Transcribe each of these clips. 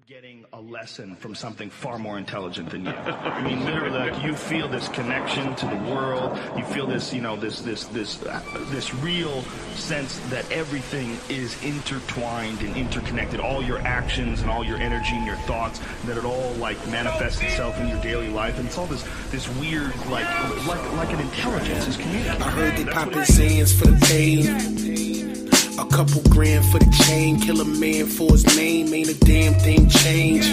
getting a lesson from something far more intelligent than you. I mean, literally, like, you feel this connection to the world. You feel this, this real sense that everything is intertwined and interconnected. All your actions and all your energy and your thoughts, that it all like manifests itself in your daily life. And it's all this weird, like an intelligence is communicating. I heard they poppin' sayings for the pain. A couple grand for the chain, kill a man for his name, ain't a damn thing change.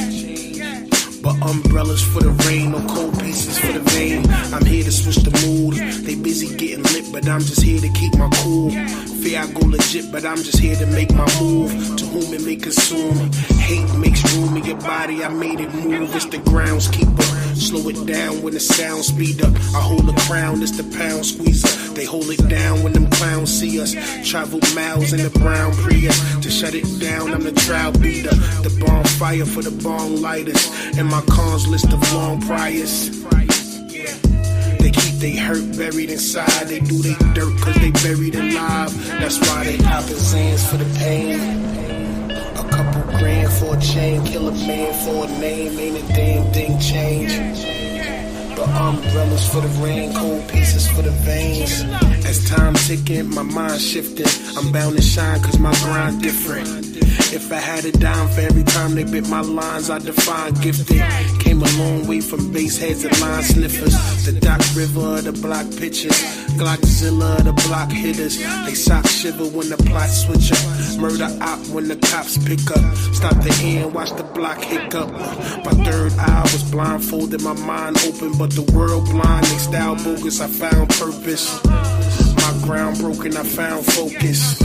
But umbrellas for the rain, no cold pieces for the vein. I'm here to switch the mood. They busy getting lit, but I'm just here to keep my cool. Fear I go legit, but I'm just here to make my move. To whom it may consume. Hate makes room in your body, I made it move. It's the groundskeeper. Slow it down when the sound speed up. I hold the crown, it's the pound squeezer. They hold it down when them clowns see us. Travel miles in the brown Prius. To shut it down, I'm the trial beater. The bonfire for the bomb lighters. And my cons list of long priors. They keep they hurt buried inside. They do they dirt cause they buried alive. That's why they poppin' sands for the pain. A couple grand for a chain. Kill a man for a name. Ain't a damn thing change. But umbrellas for the rain, cold pieces for the veins. As time ticking, my mind shifting. I'm bound to shine cause my grind different. If I had a dime for every time they bit my lines, I define gifted. Came a long way from base heads and line sniffers. The Dock River of the block pitchers. Glockzilla of the block hitters. They sock shiver when the plot switch up. Murder op when the cops pick up. Stop the hand, watch the block hiccup. My third eye was blindfolded, my mind open, but the world blind. They style bogus, I found purpose. My ground broken, I found focus.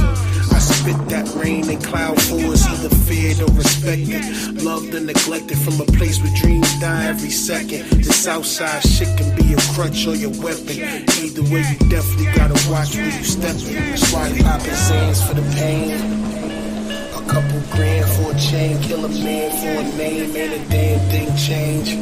I spit that rain and cloud force, either feared or respected. Loved and neglected from a place where dreams die every second. The Southside shit can be a crutch or your weapon. Either way, you definitely gotta watch where you steppin'. That's why they poppin' sands for the pain. A couple grand for a chain, kill a man for a name, ain't a damn thing change.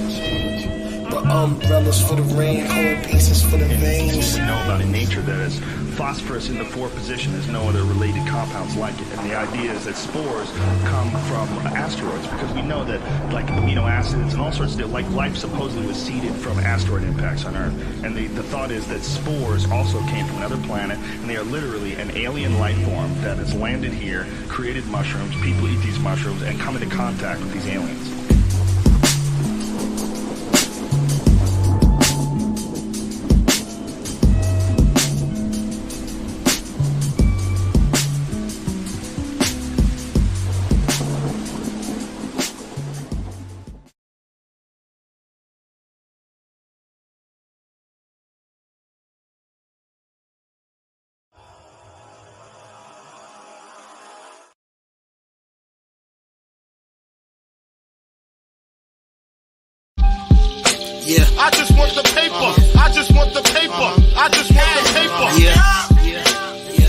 But umbrellas for the rain, cold pieces for the veins. We know about in nature that is phosphorus in the 4 position. There's no other related compounds like it. And the idea is that spores come from asteroids, because we know that like amino acids and all sorts of like life supposedly was seeded from asteroid impacts on Earth. And the thought is that spores also came from another planet, and they are literally an alien life form that has landed here, created mushrooms. People eat these mushrooms and come into contact with these aliens. Yeah. I just want the paper. I just want the paper. I just want the paper. Yeah.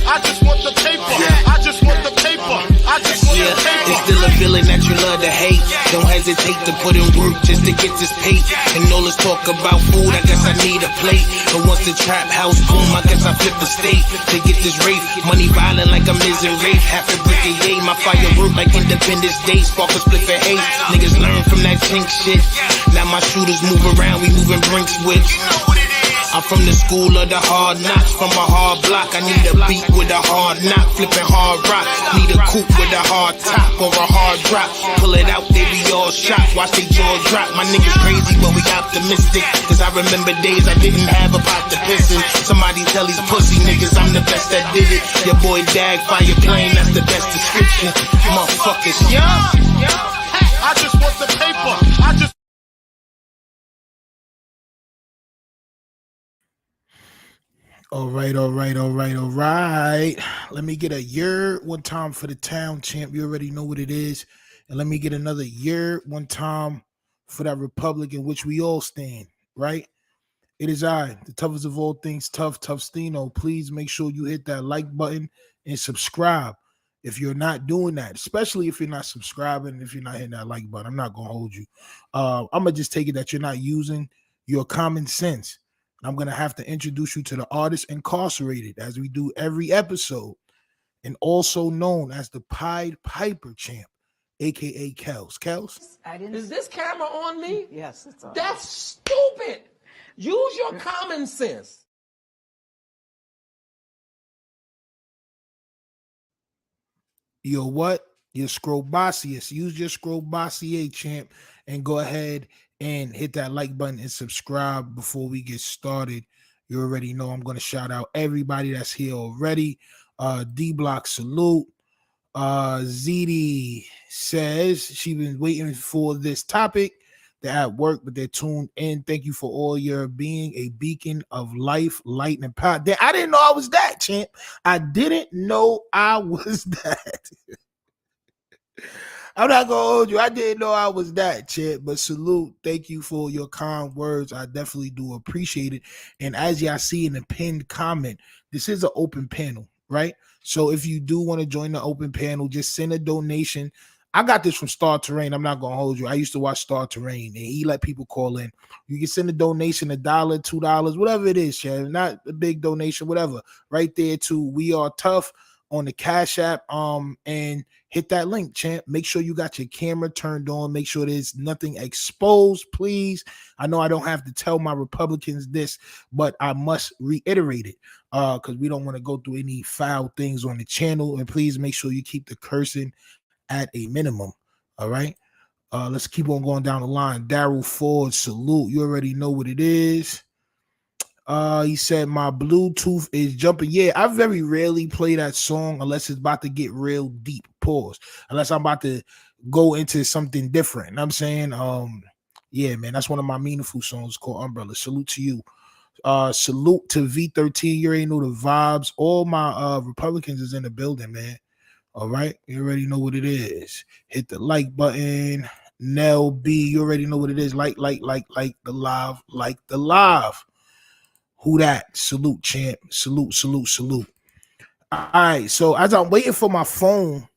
I just want the paper. I just want the paper. I just want the paper. It's still a feeling that you love to hate. Don't hesitate to put in work just to get this pay. And all this talk about food, I guess I need a plate. And once the trap house boom, I guess I flip the state to get this rape. Money violent like I'm in rape. Half a brick a yay. My firework like Independence Day. Spark a split for hate. Niggas learn from that chink shit. Now my shooters move around, we moving brinks with. I'm from the school of the hard knocks, from a hard block. I need a beat with a hard knock, flipping hard rock. Need a coupe with a hard top or a hard drop. Pull it out, they be all shocked, watch they jaw drop. My niggas crazy, but we optimistic. Cause I remember days I didn't have a pot to piss in. Somebody tell these pussy niggas I'm the best that did it. Your boy Dag, fire plane, that's the best description. Motherfuckers, Yeah. I just want the paper. I just. All right. Let me get a year one time for the town champ. You already know what it is. And let me get another year one time for that republic in which we all stand, right? It is I, the toughest of all things, Tough Stino. Please make sure you hit that like button and subscribe if you're not doing that, especially if you're not subscribing, if you're not hitting that like button. I'm not going to hold you. I'm going to just take it that you're not using your common sense. I'm going to have to introduce you to the artist incarcerated, as we do every episode, and also known as the Pied Piper champ. aka Kels. Kels? Is this camera on me? Yes, it's on. That's stupid. Use your common sense. Your what? Your Scrobosius. Use your Scrobossier, champ, and go ahead and hit that like button and subscribe before we get started. You already know I'm going to shout out everybody that's here already. D-Block salute. ZD says she been waiting for this topic. They're at work, but they're tuned in. Thank you for all your being a beacon of life, light, and power. I didn't know I was that, champ. I didn't know I was that. I'm not gonna hold you. I didn't know I was that, champ. But salute. Thank you for your kind words. I definitely do appreciate it. And as y'all see in the pinned comment, this is an open panel, right? So if you do want to join the open panel, just send a donation. I got this from Star Terrain. I'm not gonna hold you. I used to watch Star Terrain, and he let people call in. You can send a donation, $1, $2, whatever it is, champ. Not a big donation, whatever. Right there to We Are Tough on the Cash App. And hit that link, champ. Make sure you got your camera turned on. Make sure there's nothing exposed, please. I know I don't have to tell my Republicans this, but I must reiterate it because we don't want to go through any foul things on the channel. And please make sure you keep the cursing at a minimum. All right. Let's keep on going down the line. Daryl Ford, salute. You already know what it is. He said my Bluetooth is jumping. Yeah, I very rarely play that song unless it's about to get real deep. Pause. Unless I'm about to go into something different. You know what I'm saying? Yeah, man, that's one of my meaningful songs called Umbrella. Salute to you. Salute to V13. You already know the vibes. All my Republicans is in the building, man. All right, you already know what it is. Hit the like button. Nell B, you already know what it is. Like the live. Who that? Salute, champ. Salute. All right. So as I'm waiting for my phone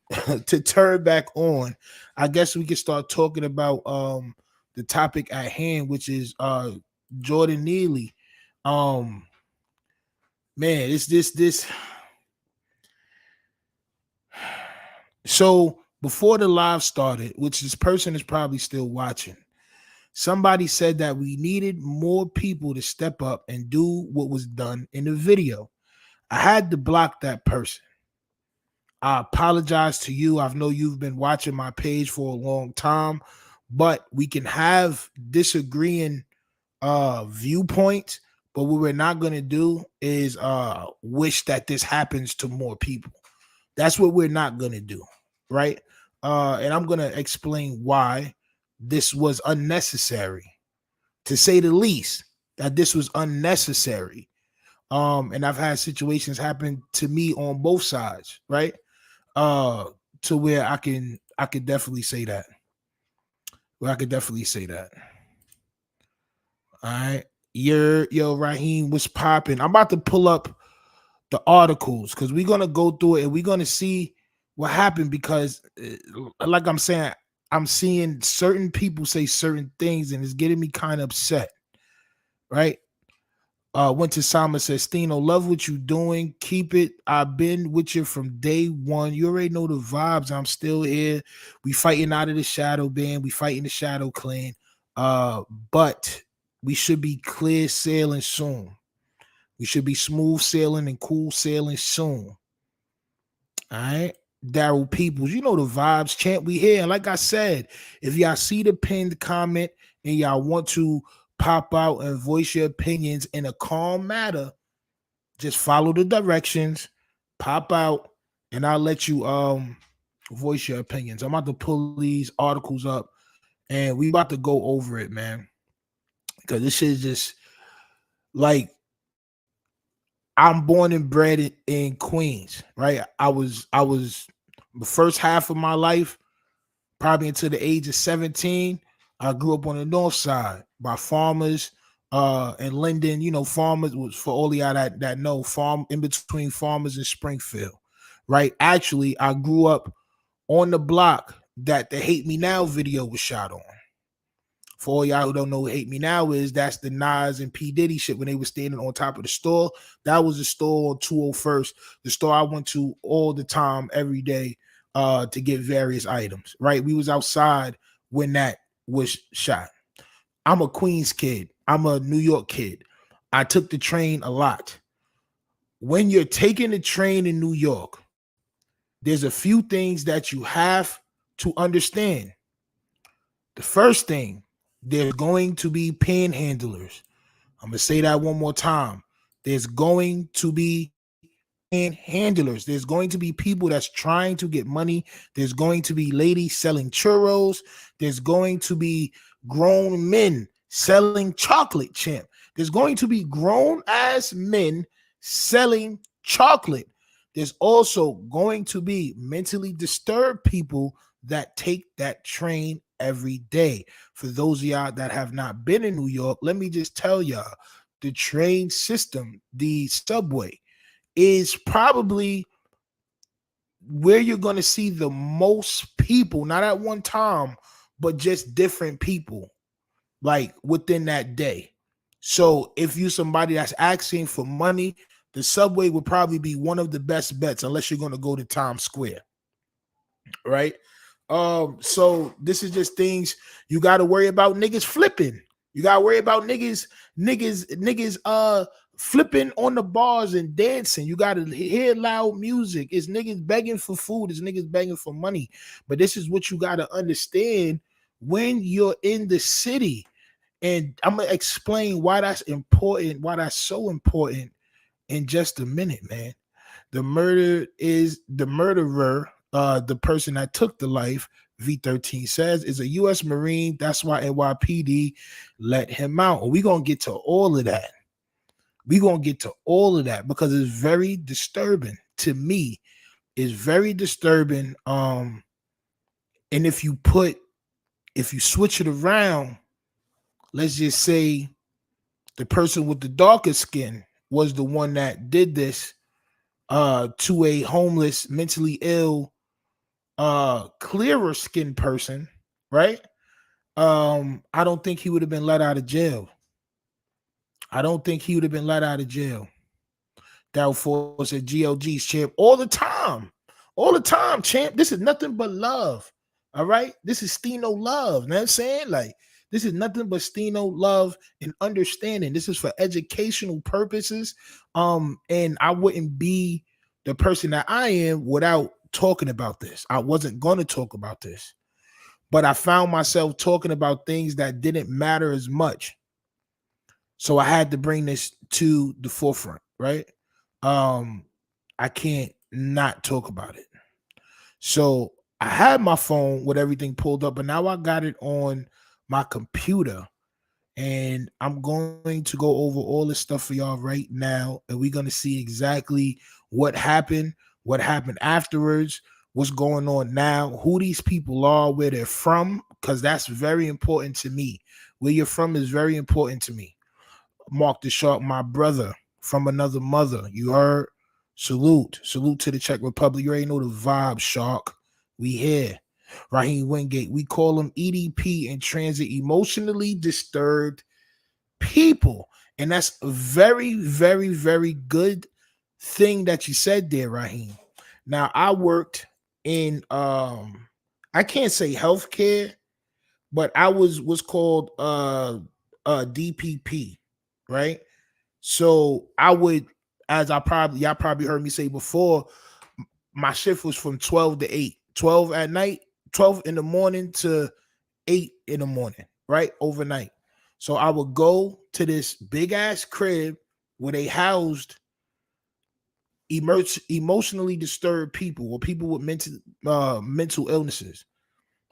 to turn back on, I guess we can start talking about the topic at hand, which is Jordan Neely. Man, it's this. So before the live started, which this person is probably still watching, somebody said that we needed more people to step up and do what was done in the video. I had to block that person. I apologize to you. I know you've been watching my page for a long time, but we can have disagreeing viewpoints, but what we're not going to do is wish that this happens to more people. That's what we're not going to do, right? And I'm going to explain why this was unnecessary, to say the least, that this was unnecessary. And I've had situations happen to me on both sides, right? To where I could definitely say that. All right. Yo, Raheem, what's popping? I'm about to pull up the articles because we're gonna go through it and we're gonna see what happened because, like I'm saying, I'm seeing certain people say certain things and it's getting me kind of upset, right? Went to Sama says, Stino, love what you doing. Keep it. I've been with you from day one. You already know the vibes. I'm still here. We fighting out of the shadow band. We fighting the shadow clan. But we should be clear sailing soon. We should be smooth sailing and cool sailing soon. All right. Daryl Peoples, you know the vibes, champ. We here. And like I said, if y'all see the pinned comment and y'all want to pop out and voice your opinions in a calm manner, just follow the directions, pop out, and I'll let you voice your opinions. I'm about to pull these articles up and we about to go over it, man. Because this is just like, I'm born and bred in Queens, right? I was the first half of my life, probably until the age of 17. I grew up on the north side by farmers and Linden. You know, farmers was for all y'all that know, farm in between Farmers and Springfield, right? Actually, I grew up on the block that the Hate Me Now video was shot on. For all y'all who don't know what Hate Me Now is, that's the Nas and P. Diddy shit when they were standing on top of the store. That was the store on 201st, the store I went to all the time, every day, to get various items, right? We was outside when that was shot. I'm a Queens kid. I'm a New York kid. I took the train a lot. When you're taking the train in New York, there's a few things that you have to understand. The first thing, there's going to be panhandlers. I'm going to say that one more time. There's going to be handlers. There's going to be people that's trying to get money. There's going to be ladies selling churros. There's going to be grown men selling chocolate, champ. There's going to be grown ass men selling chocolate. There's also going to be mentally disturbed people that take that train every day. For those of y'all that have not been in New York, let me just tell y'all the train system, the subway, is probably where you're going to see the most people, not at one time, but just different people, like within that day. So if you somebody that's asking for money, the subway would probably be one of the best bets, unless you're going to go to Times Square, right? So this is just things you got to worry about. Niggas flipping. You got to worry about niggas flipping on the bars and dancing. You got to hear loud music. It's niggas begging for food. It's niggas begging for money. But this is what you got to understand when you're in the city. And I'm going to explain why that's important, why that's so important in just a minute, man. The murderer, the person that took the life, V13 says, is a U.S. Marine. That's why NYPD let him out. We're going to get to all of that. We're going to get to all of that because it's very disturbing to me. It's very disturbing. And if you switch it around, let's just say the person with the darker skin was the one that did this to a homeless, mentally ill, clearer skinned person, right? I don't think he would have been let out of jail. That force at GLG's, champ, all the time, champ. This is nothing but love. All right, this is Steno love. You know what I'm saying? Like, this is nothing but Steno love and understanding. This is for educational purposes. And I wouldn't be the person that I am without talking about this. I wasn't going to talk about this, but I found myself talking about things that didn't matter as much. So I had to bring this to the forefront, right? I can't not talk about it. So I had my phone with everything pulled up, but now I got it on my computer, and I'm going to go over all this stuff for y'all right now, and we're going to see exactly what happened afterwards, what's going on now, who these people are, where they're from, because that's very important to me. Where you're from is very important to me. Mark the Shark, my brother from another mother. You heard? Salute to the Czech Republic. You already know the vibe, Shark. We here. Raheem Wingate. We call them EDP in transit, emotionally disturbed people. And that's a very, very, very good thing that you said there, Raheem. Now, I worked in I can't say healthcare, but I was what's called DPP, right? So I would, as y'all probably heard me say before, my shift was from 12 to 8, 12 at night, 12 in the morning to 8 in the morning, right? Overnight. So I would go to this big ass crib where they housed emotionally disturbed people or people with mental illnesses,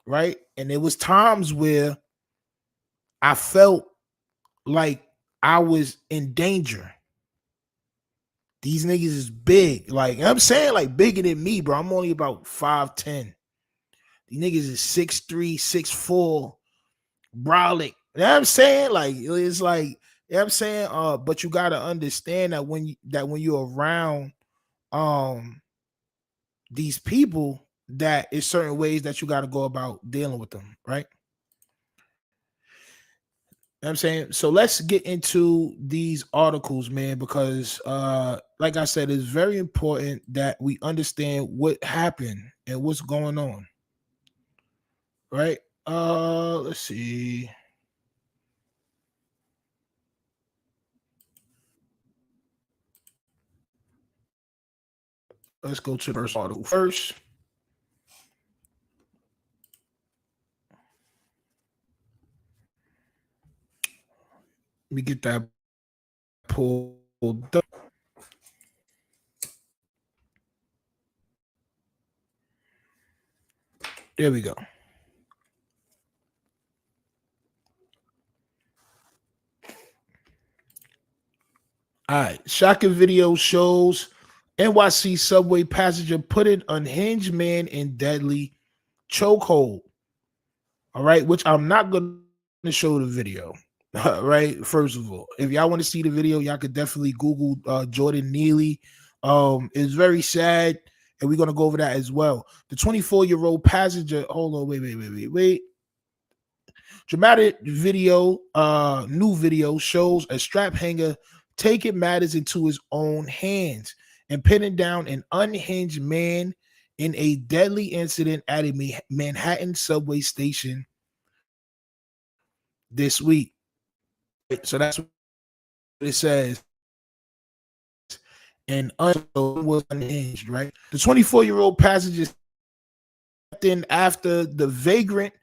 right? And there was times where I felt like I was in danger. These niggas is big. Like, I'm saying, like, bigger than me, bro. I'm only about 5'10". These niggas is 6'3", 6'4", brolic. You know what I'm saying? Like, it's like, you know what I'm saying? But you gotta understand that when you're around these people, that is certain ways that you gotta go about dealing with them, right? You know what I'm saying? So let's get into these articles, man, because like I said, it's very important that we understand what happened and what's going on. Right? Let's see. Let's go to the first article first. Let me get that pulled up. There we go. All right. Shocking video shows NYC subway passenger put an unhinged man in deadly chokehold. All right, which I'm not going to show the video. Right, first of all, if y'all want to see the video, y'all could definitely Google Jordan Neely. It's very sad, and we're gonna go over that as well. The 24-year-old passenger. Hold on, wait. Dramatic video, new video shows a strap hanger taking matters into his own hands and pinning down an unhinged man in a deadly incident at a Manhattan subway station this week. So that's what it says. And was unhinged, right? The 24-year-old passenger stepped in after the vagrant,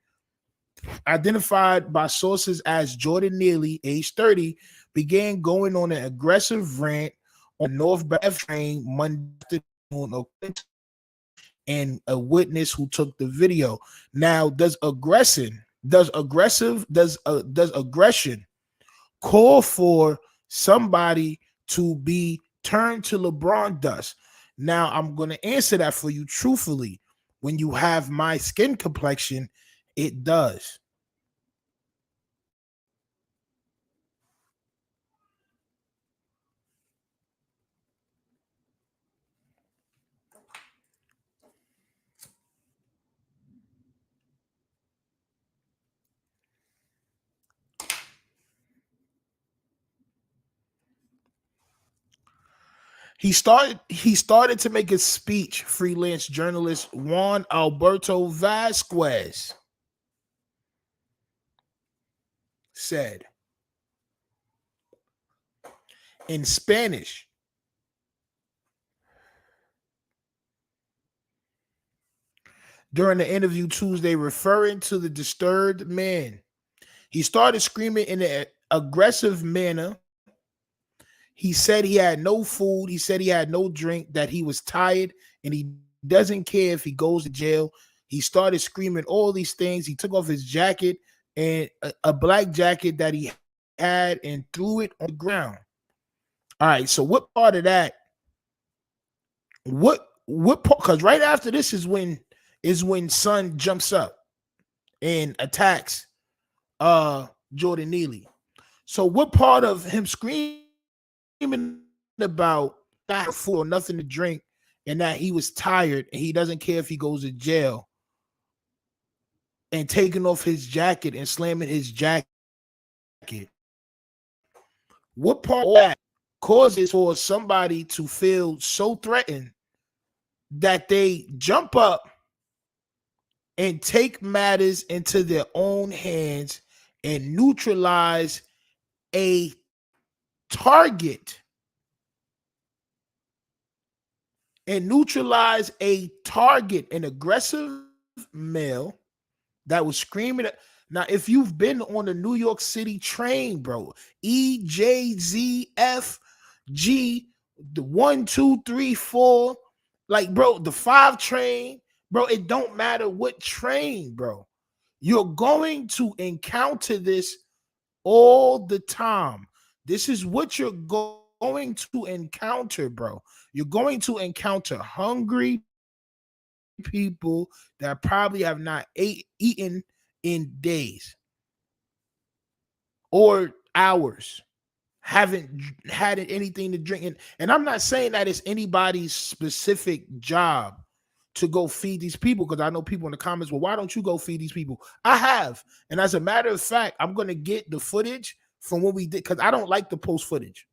identified by sources as Jordan Neely, age 30, began going on an aggressive rant on northbound train Monday afternoon, and a witness who took the video. Now, does aggression call for somebody to be turned to LeBron dust? Now, I'm going to answer that for you truthfully. When you have my skin complexion, it does. He started to make a speech, freelance journalist Juan Alberto Vasquez said in Spanish. During the interview Tuesday, referring to the disturbed man, he started screaming in an aggressive manner. He said he had no food. He said he had no drink, that he was tired, and he doesn't care if he goes to jail. He started screaming all these things. He took off his jacket, and a black jacket that he had, and threw it on the ground. All right, so what part of that? What part? Because right after this is when Son jumps up and attacks Jordan Neely. So what part of him screaming about not food or nothing to drink, and that he was tired and he doesn't care if he goes to jail, and taking off his jacket and slamming his jacket? What part of that causes for somebody to feel so threatened that they jump up and take matters into their own hands and neutralize a target? An aggressive male that was screaming at. Now, if you've been on the New York City train, bro, EJZFG, the 1, 2, 3, 4, like, bro, the 5 train, bro, it don't matter what train, bro. You're going to encounter this all the time. This is what you're going to encounter, bro. You're going to encounter hungry people that probably have not eaten in days or hours, haven't had anything to drink. And I'm not saying that it's anybody's specific job to go feed these people, because I know people in the comments, well, why don't you go feed these people? I have. And as a matter of fact, I'm going to get the footage from what we did, because I don't like to post footage.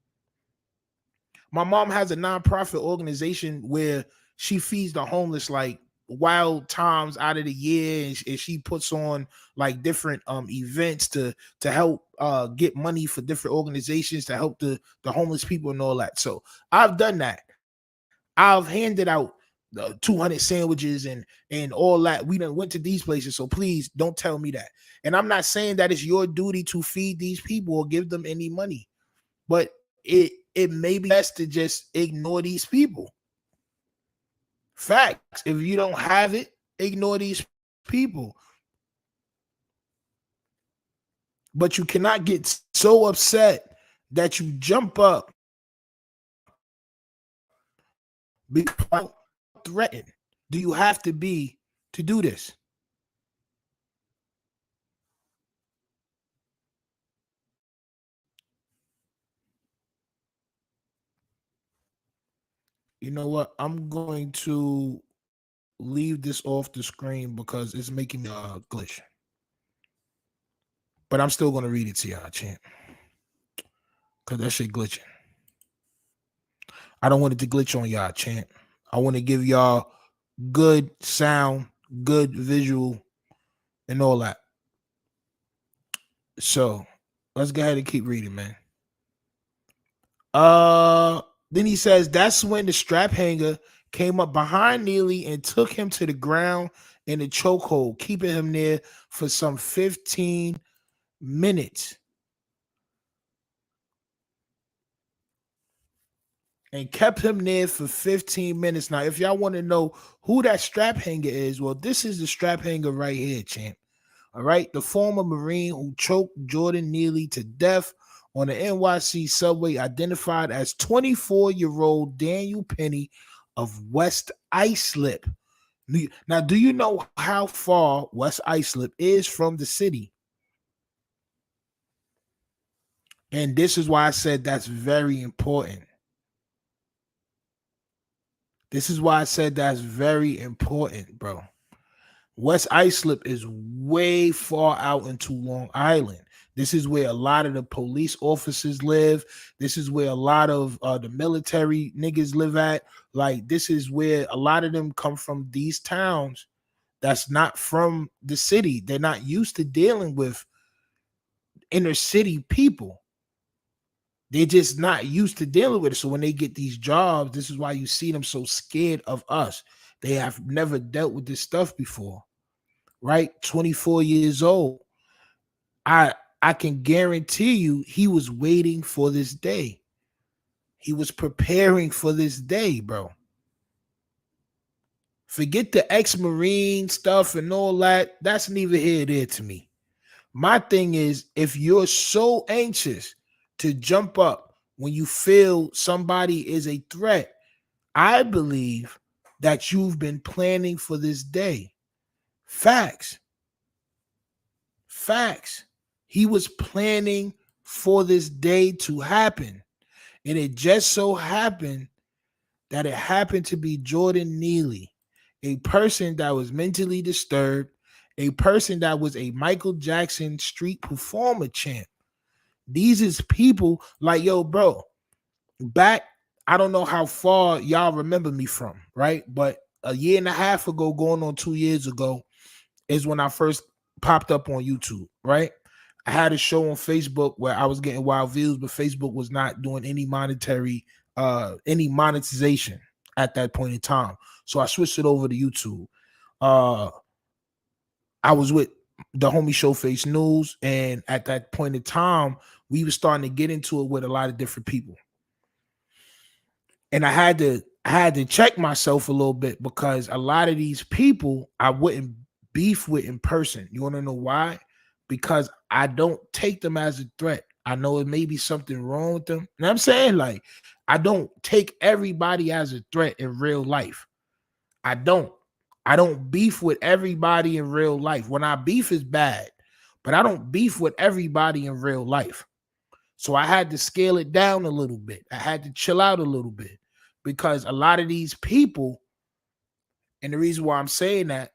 My mom has a nonprofit organization where she feeds the homeless like wild times out of the year, and she puts on like different events to help get money for different organizations to help the homeless people and all that. So I've done that. I've handed out 200 sandwiches and all that. We done went to these places, so please don't tell me that. And I'm not saying that it's your duty to feed these people or give them any money, but it may be best to just ignore these people. Facts. If you don't have it, ignore these people. But you cannot get so upset that you jump up because threatened. Do you have to be to do this? You know what? I'm going to leave this off the screen because it's making me glitch. But I'm still gonna read it to y'all, champ. Cause that shit glitching. I don't want it to glitch on y'all, champ. I want to give y'all good sound, good visual, and all that. So let's go ahead and keep reading, man. Then he says that's when the strap hanger came up behind Neely and took him to the ground in a chokehold, keeping him there for some 15 minutes. And kept him there for 15 minutes. Now, if y'all want to know who that strap hanger is, well, this is the strap hanger right here, champ. All right. The former Marine who choked Jordan Neely to death on the NYC subway, identified as 24-year-old Daniel Penny of West Islip. Now, do you know how far West Islip is from the city? And this is why I said that's very important. This is why I said that's very important, bro. West Islip is way far out into Long Island. This is where a lot of the police officers live. This is where a lot of the military niggas live at. Like, this is where a lot of them come from, these towns that's not from the city. They're not used to dealing with inner city people. They're just not used to dealing with it. So when they get these jobs, this is why you see them so scared of us. They have never dealt with this stuff before, right? 24 years old. I can guarantee you he was waiting for this day. He was preparing for this day, bro. Forget the ex-Marine stuff and all that. That's neither here nor there to me. My thing is, if you're so anxious to jump up when you feel somebody is a threat, I believe that you've been planning for this day. Facts. Facts. He was planning for this day to happen. And it just so happened that it happened to be Jordan Neely, a person that was mentally disturbed, a person that was a Michael Jackson street performer champ. These is people like, yo, bro, back, I don't know how far y'all remember me from, right? But a year and a half ago, going on 2 years ago, is when I first popped up on YouTube, right? I had a show on Facebook where I was getting wild views, but Facebook was not doing any any monetization at that point in time. So I switched it over to YouTube. I was with the homie Showface News, and at that point in time, we were starting to get into it with a lot of different people. And I had to check myself a little bit because a lot of these people I wouldn't beef with in person. You want to know why? Because I don't take them as a threat. I know it may be something wrong with them. And I'm saying, like, I don't take everybody as a threat in real life. I don't. I don't beef with everybody in real life. When I beef is bad, but I don't beef with everybody in real life. So I had to scale it down a little bit. I had to chill out a little bit because a lot of these people, and the reason why I'm saying that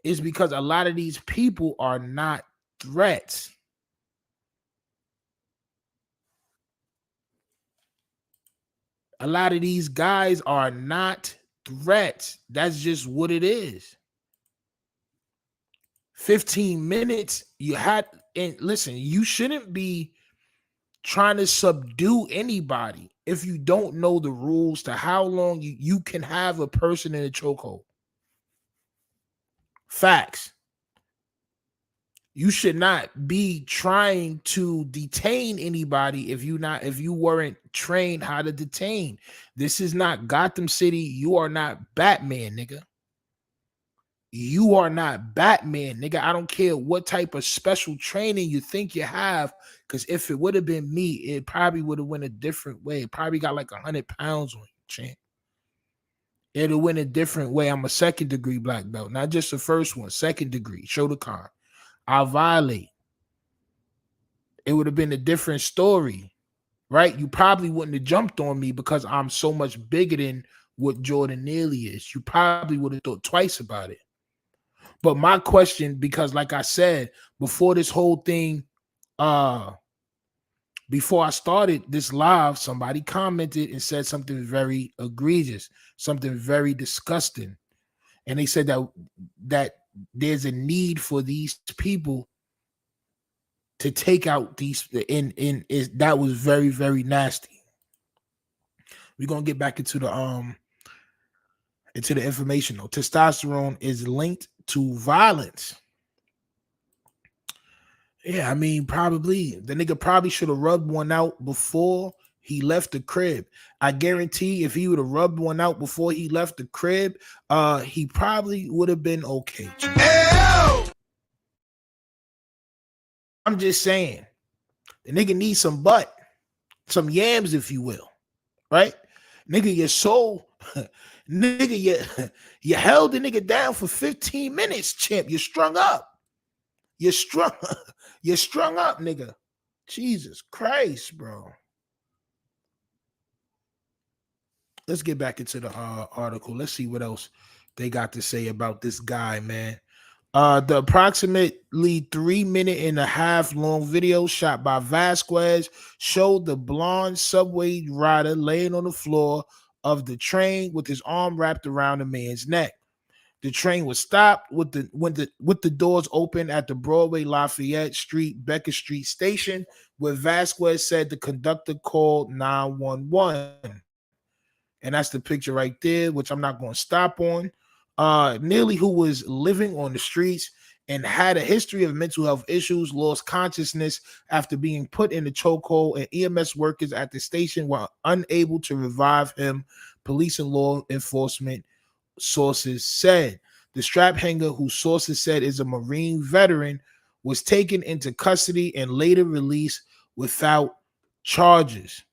is because a lot of these people are not threats. A lot of these guys are not threats. That's just what it is. 15 minutes, you had, and listen, you shouldn't be trying to subdue anybody if you don't know the rules to how long you can have a person in a chokehold. Facts. You should not be trying to detain anybody if you weren't trained how to detain. This is not Gotham City. You are not Batman, nigga. You are not Batman, nigga. I don't care what type of special training you think you have, because if it would have been me, it probably would have went a different way. It probably got like 100 pounds on you, champ. It'll went a different way. I'm a second degree black belt, not just the first one. Second degree, Shotokan. I'll violate. It would have been a different story, right? You probably wouldn't have jumped on me because I'm so much bigger than what Jordan Neely is. You probably would have thought twice about it. But my question, because like I said, before this whole thing, before I started this live, somebody commented and said something very egregious, something very disgusting. And they said that there's a need for these people to take out these is that was very, very nasty. We're gonna get back into the information though. Testosterone is linked to violence. Yeah, I mean, probably the nigga probably should have rubbed one out before he left the crib. I guarantee if he would have rubbed one out before he left the crib, he probably would have been okay. I'm just saying, the nigga needs some butt, some yams, if you will, right? Nigga, your soul, nigga, you held the nigga down for 15 minutes, champ. You're strung up. You're strung up, nigga. Jesus Christ, bro. Let's get back into the article. Let's see what else they got to say about this guy, man. The approximately 3.5 minute long video shot by Vasquez showed the blonde subway rider laying on the floor of the train with his arm wrapped around a man's neck. The train was stopped with the doors open at the Broadway Lafayette Street Becker Street station, where Vasquez said the conductor called 911. And that's the picture right there, which I'm not going to stop on. Neely, who was living on the streets and had a history of mental health issues, lost consciousness after being put in the chokehold, and EMS workers at the station were unable to revive him, police and law enforcement sources said. The straphanger, who sources said is a Marine veteran, was taken into custody and later released without charges.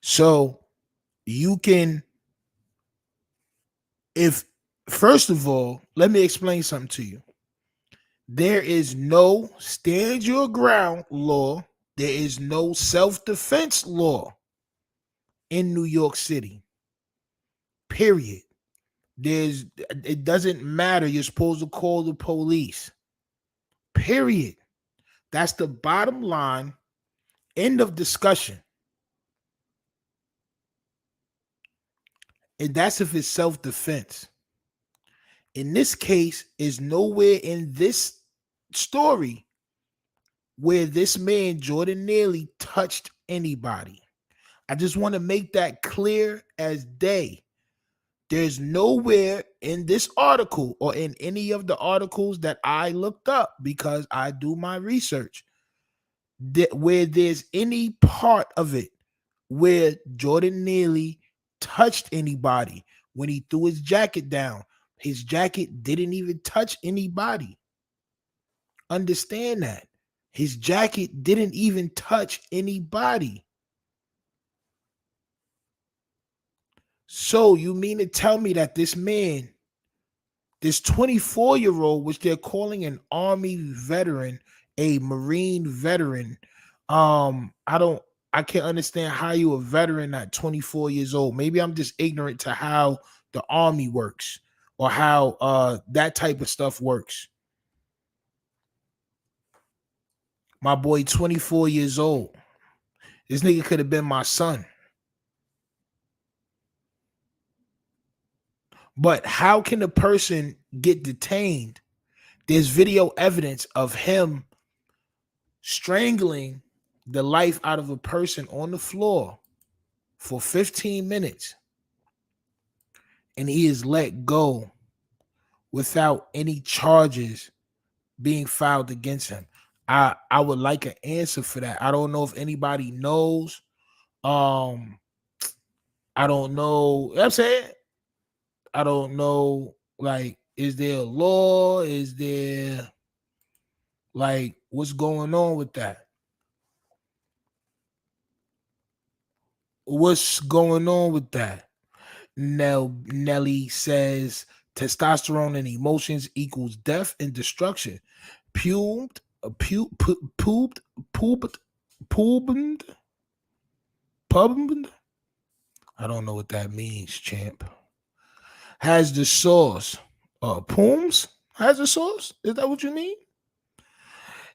So you can, first of all, let me explain something to you. There is no stand your ground law. There is no self-defense law in New York City. Period. It doesn't matter. You're supposed to call the police. Period. That's the bottom line. End of discussion. And that's if it's self-defense. In this case, is nowhere in this story where this man, Jordan Neely, touched anybody. I just want to make that clear as day. There's nowhere in this article or in any of the articles that I looked up, because I do my research, that where there's any part of it where Jordan Neely touched anybody when he threw his jacket down. His jacket didn't even touch anybody. Understand that. His jacket didn't even touch anybody. So you mean to tell me that this man, this 24-year-old, which they're calling an Army veteran, a Marine veteran, I can't understand how you a veteran at 24 years old. Maybe I'm just ignorant to how the Army works or how that type of stuff works. My boy, 24 years old. This nigga could have been my son. But how can a person get detained? There's video evidence of him strangling the life out of a person on the floor for 15 minutes, and he is let go without any charges being filed against him. I would like an answer for that. I don't know if anybody knows. I don't know. You know what I'm saying, I don't know. Like, is there a law? Is there, like, what's going on with that? What's going on with that? Nelly says testosterone and emotions equals death and destruction. Pubed, pooped, pubed. I don't know what that means, champ. Has the source. Pooms has the source? Is that what you mean?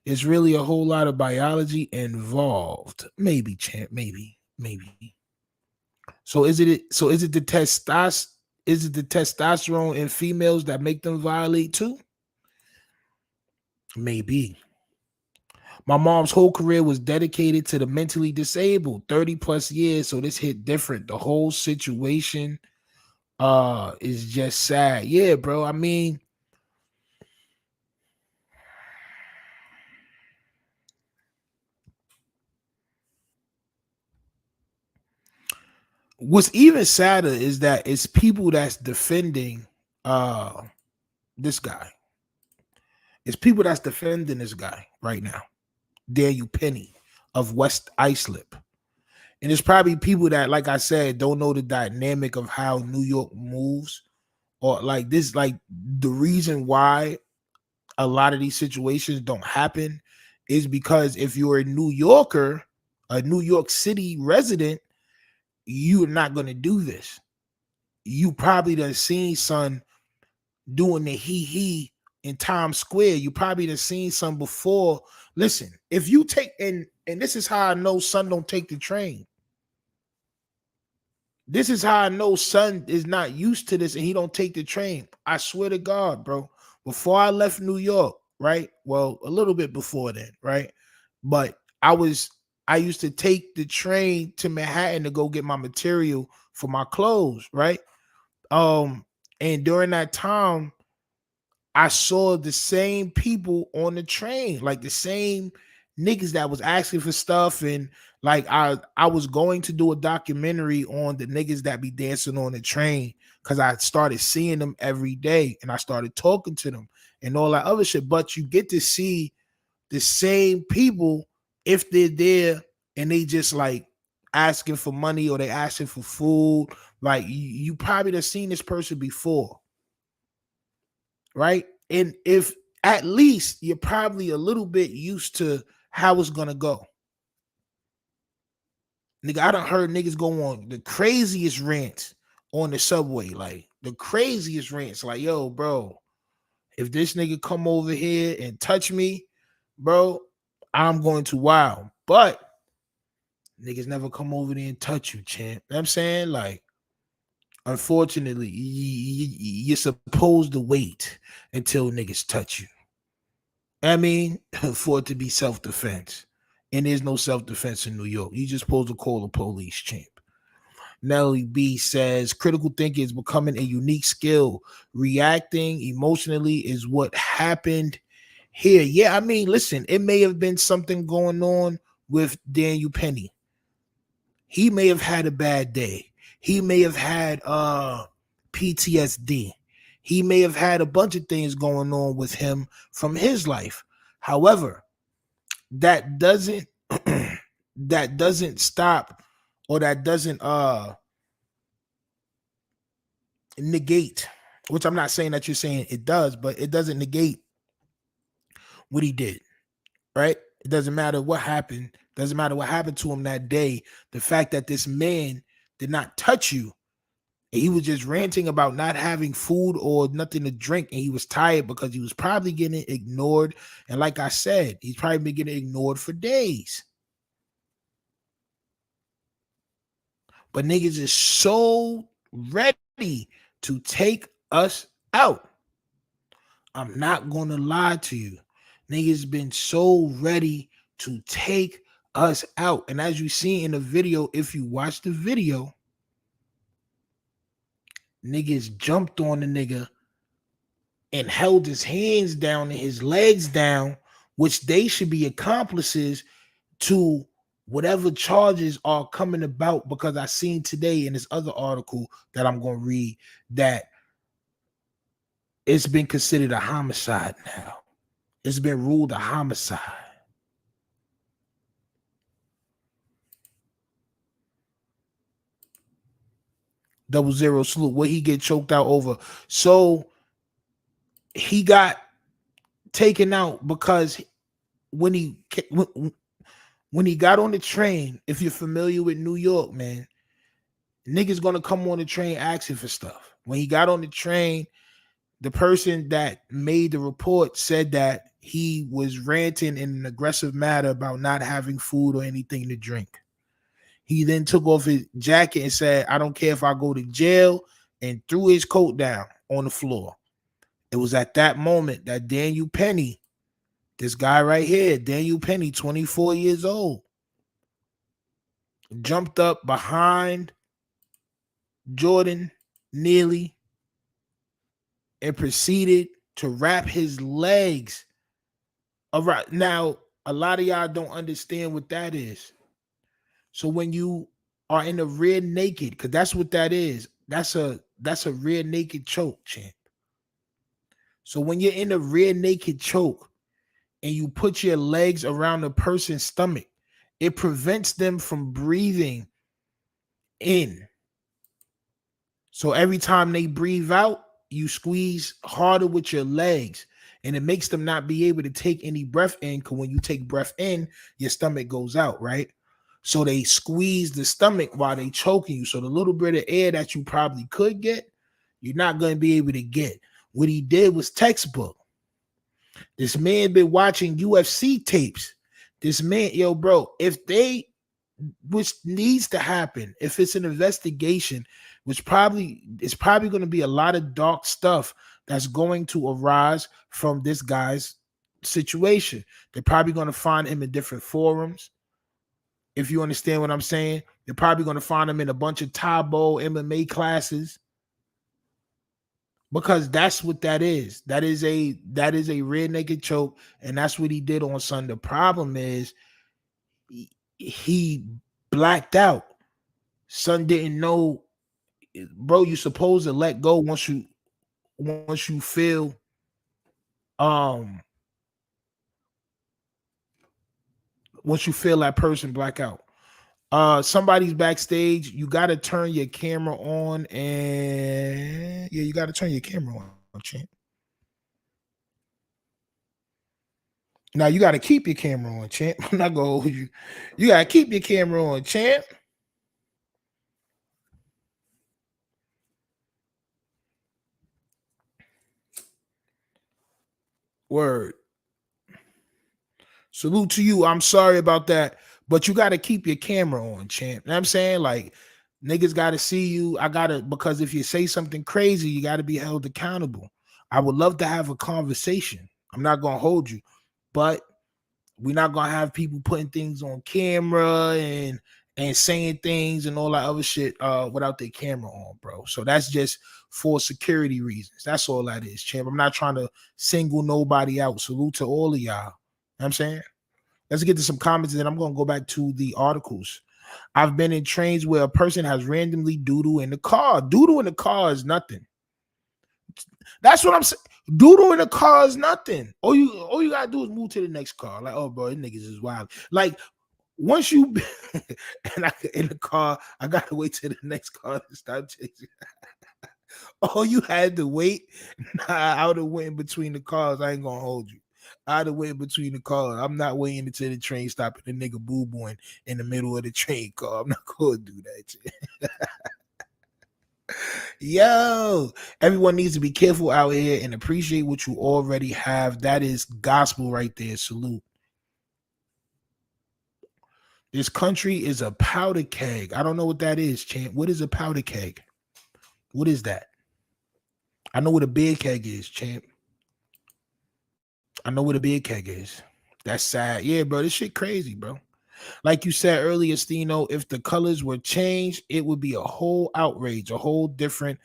It's really a whole lot of biology involved. Maybe, champ. Maybe. So is it the testosterone in females that make them violate too? Maybe. My mom's whole career was dedicated to the mentally disabled, 30 plus years. So this hit different. The whole situation is just sad. Yeah, bro. I mean, what's even sadder is that it's people that's defending this guy. It's people that's defending this guy right now. Daniel Penny of West Islip. And it's probably people that, like I said, don't know the dynamic of how New York moves, or like this, like the reason why a lot of these situations don't happen is because if you're a New Yorker, a New York City resident, you're not going to do this. You probably done seen son doing the he in Times Square. You probably done seen some before. Listen, if you take, and this is how I know son don't take the train. This is how I know son is not used to this and he don't take the train. I swear to God, bro. Before I left New York, right? Well, a little bit before then, right? But I used to take the train to Manhattan to go get my material for my clothes, right? And during that time, I saw the same people on the train, like the same niggas that was asking for stuff. And like I was going to do a documentary on the niggas that be dancing on the train because I started seeing them every day and I started talking to them and all that other shit. But you get to see the same people if they're there and they just like asking for money or they asking for food. Like you probably have seen this person before, right? And if at least you're probably a little bit used to how it's gonna go. Nigga, I done heard niggas go on the craziest rants on the subway, like the craziest rants, like, yo, bro, if this nigga come over here and touch me, bro, I'm going to wow. But niggas never come over there and touch you, champ. You know what I'm saying? Like, unfortunately, you're supposed to wait until niggas touch you. I mean, for it to be self-defense. And there's no self-defense in New York. You just supposed to call the police, champ. Nelly B says critical thinking is becoming a unique skill. Reacting emotionally is what happened here. Yeah, I mean, listen, it may have been something going on with Daniel Penny. He may have had a bad day. He may have had PTSD. He may have had a bunch of things going on with him from his life. However, that doesn't that doesn't stop, or that doesn't negate, which I'm not saying that you're saying it does, but it doesn't negate what he did, right? It doesn't matter what happened. Doesn't matter what happened to him that day. The fact that this man did not touch you He was just ranting about not having food or nothing to drink, and he was tired because he was probably getting ignored. And like I said, he's probably been getting ignored for days. But niggas is so ready to take us out. I'm not gonna lie to you. Niggas been so ready to take us out. And as you see in the video, if you watch the video, niggas jumped on the nigga and held his hands down and his legs down, which they should be accomplices to whatever charges are coming about. Because I seen today in this other article that I'm going to read that it's been considered a homicide now. It's been ruled a homicide. Double zero salute. What he get choked out over? So he got taken out because when he got on the train, if you're familiar with New York, man, niggas gonna come on the train asking for stuff. When he got on the train, the person that made the report said that he was ranting in an aggressive manner about not having food or anything to drink. He then took off his jacket and said, I don't care if I go to jail, and threw his coat down on the floor. It was at that moment that Daniel Penny, this guy right here, Daniel Penny, 24 years old, jumped up behind Jordan Neely and proceeded to wrap his legs around. Now, a lot of y'all don't understand what that is. So when you are in a rear naked, because that's what that is. That's a rear naked choke, champ. So when you're in a rear naked choke and you put your legs around a person's stomach, it prevents them from breathing in. So every time they breathe out, you squeeze harder with your legs, and it makes them not be able to take any breath in, because when you take breath in, your stomach goes out, right? So they squeeze the stomach while they choking you. So the little bit of air that you probably could get, you're not going to be able to get. What he did was textbook. This man been watching UFC tapes. This man, yo, bro, which needs to happen, if it's an investigation, which it's probably going to be a lot of dark stuff that's going to arise from this guy's situation. They're probably going to find him in different forums. If you understand what I'm saying, they're probably going to find him in a bunch of Tabo MMA classes, because that's what that is. That is a rear naked choke, and that's what he did on Sunday. The problem is he blacked out. Son didn't know, bro. You're supposed to let go once you feel once you feel that person black out. Somebody's backstage. You got to turn your camera on, and yeah, you got to turn your camera on, champ. Now you got to keep your camera on, champ. I'm not gonna hold you. You got to keep your camera on, champ. Word. Salute to you. I'm sorry about that, but you got to keep your camera on, champ. You know what I'm saying? Like, niggas got to see you. Because if you say something crazy, you got to be held accountable. I would love to have a conversation. I'm not going to hold you, but we're not going to have people putting things on camera and saying things and all that other shit without their camera on, bro. So that's just for security reasons. That's all that is, champ. I'm not trying to single nobody out. Salute to all of y'all. You know what I'm saying? Let's get to some comments, and then I'm going to go back to the articles. I've been in trains where a person has randomly doodle in the car. Doodle in the car is nothing. That's what I'm saying. Doodle in the car is nothing. All you gotta do is move to the next car. Like, oh, bro, these niggas is wild. Like, once you in the car, I gotta wait till the next car to start chasing. Oh, you had to wait? Nah, I would have went in between the cars. I ain't gonna hold you. I'd have waited between the cars. I'm not waiting until the train stop and the nigga boo-booing in the middle of the train car. I'm not gonna do that shit. Yo, everyone needs to be careful out here and appreciate what you already have. That is gospel right there. Salute. This country is a powder keg. I don't know what that is, champ. What is a powder keg? What is that? I know what a beer keg is, champ. I know what a beer keg is. That's sad. Yeah, bro. This shit crazy, bro. Like you said earlier, Stino, if the colors were changed, it would be a whole outrage, a whole different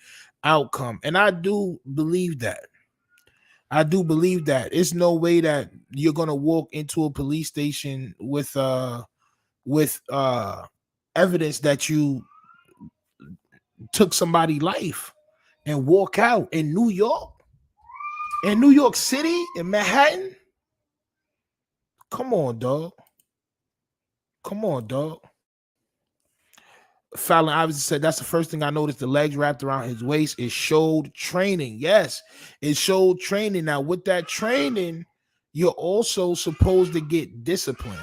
outcome. And I do believe that. I do believe that. It's no way that you're gonna walk into a police station with evidence that you took somebody's life and walk out in New York, in New York City, in Manhattan. Come on, dog. Come on, dog. Fallon obviously said that's the first thing I noticed. The legs wrapped around his waist. It showed training. Yes, it showed training. Now, with that training, you're also supposed to get discipline.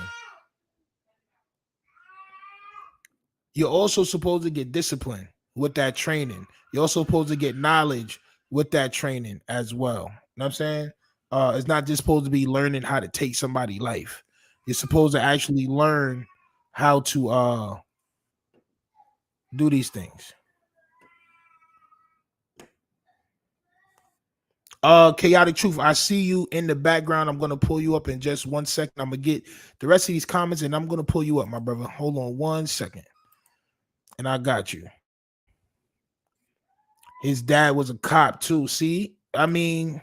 You're also supposed to get discipline with that training. You're also supposed to get knowledge with that training as well. You know what I'm saying? It's not just supposed to be learning how to take somebody's life. You're supposed to actually learn how to do these things. Chaotic Truth, I see you in the background. I'm gonna pull you up in just 1 second. I'm gonna get the rest of these comments and I'm gonna pull you up, my brother. Hold on 1 second. And I got you. His dad was a cop too. See, I mean,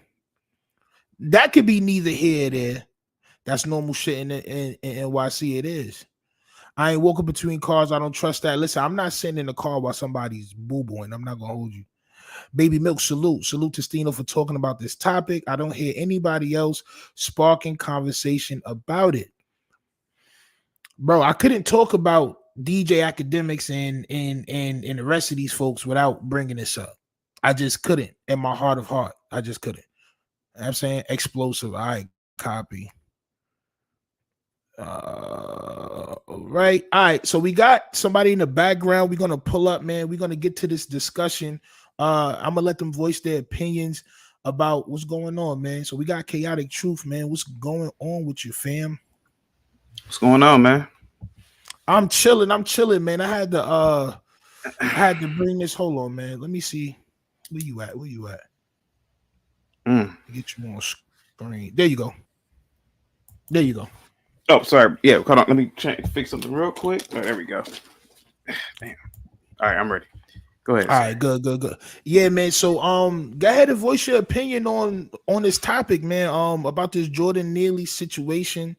that could be neither here or there. That's normal shit in NYC. It is. I ain't walking between cars. I don't trust that. Listen, I'm not sitting in the car while somebody's boo-booing. I'm not gonna hold you. Baby Milk, salute. Salute to Stino for talking about this topic. I don't hear anybody else sparking conversation about it. Bro, I couldn't talk about DJ Academics and the rest of these folks without bringing this up. I just couldn't. In my heart of heart, I just couldn't. You know what I'm saying explosive. All right, copy. Right. All right. So we got somebody in the background. We're gonna pull up, man. We're gonna get to this discussion. I'm gonna let them voice their opinions about what's going on, man. So we got Chaotic Truth, man. What's going on with you, fam? What's going on, man? I'm chilling, man. I had to bring this. Hold on, man. Let me see. Where you at? Get you on screen. There you go. Oh, sorry. Yeah, hold on. Let me fix something real quick. Oh, there we go. Damn. All right, I'm ready. Go ahead. All right, good. Yeah, man. So go ahead and voice your opinion on this topic, man. About this Jordan Neely situation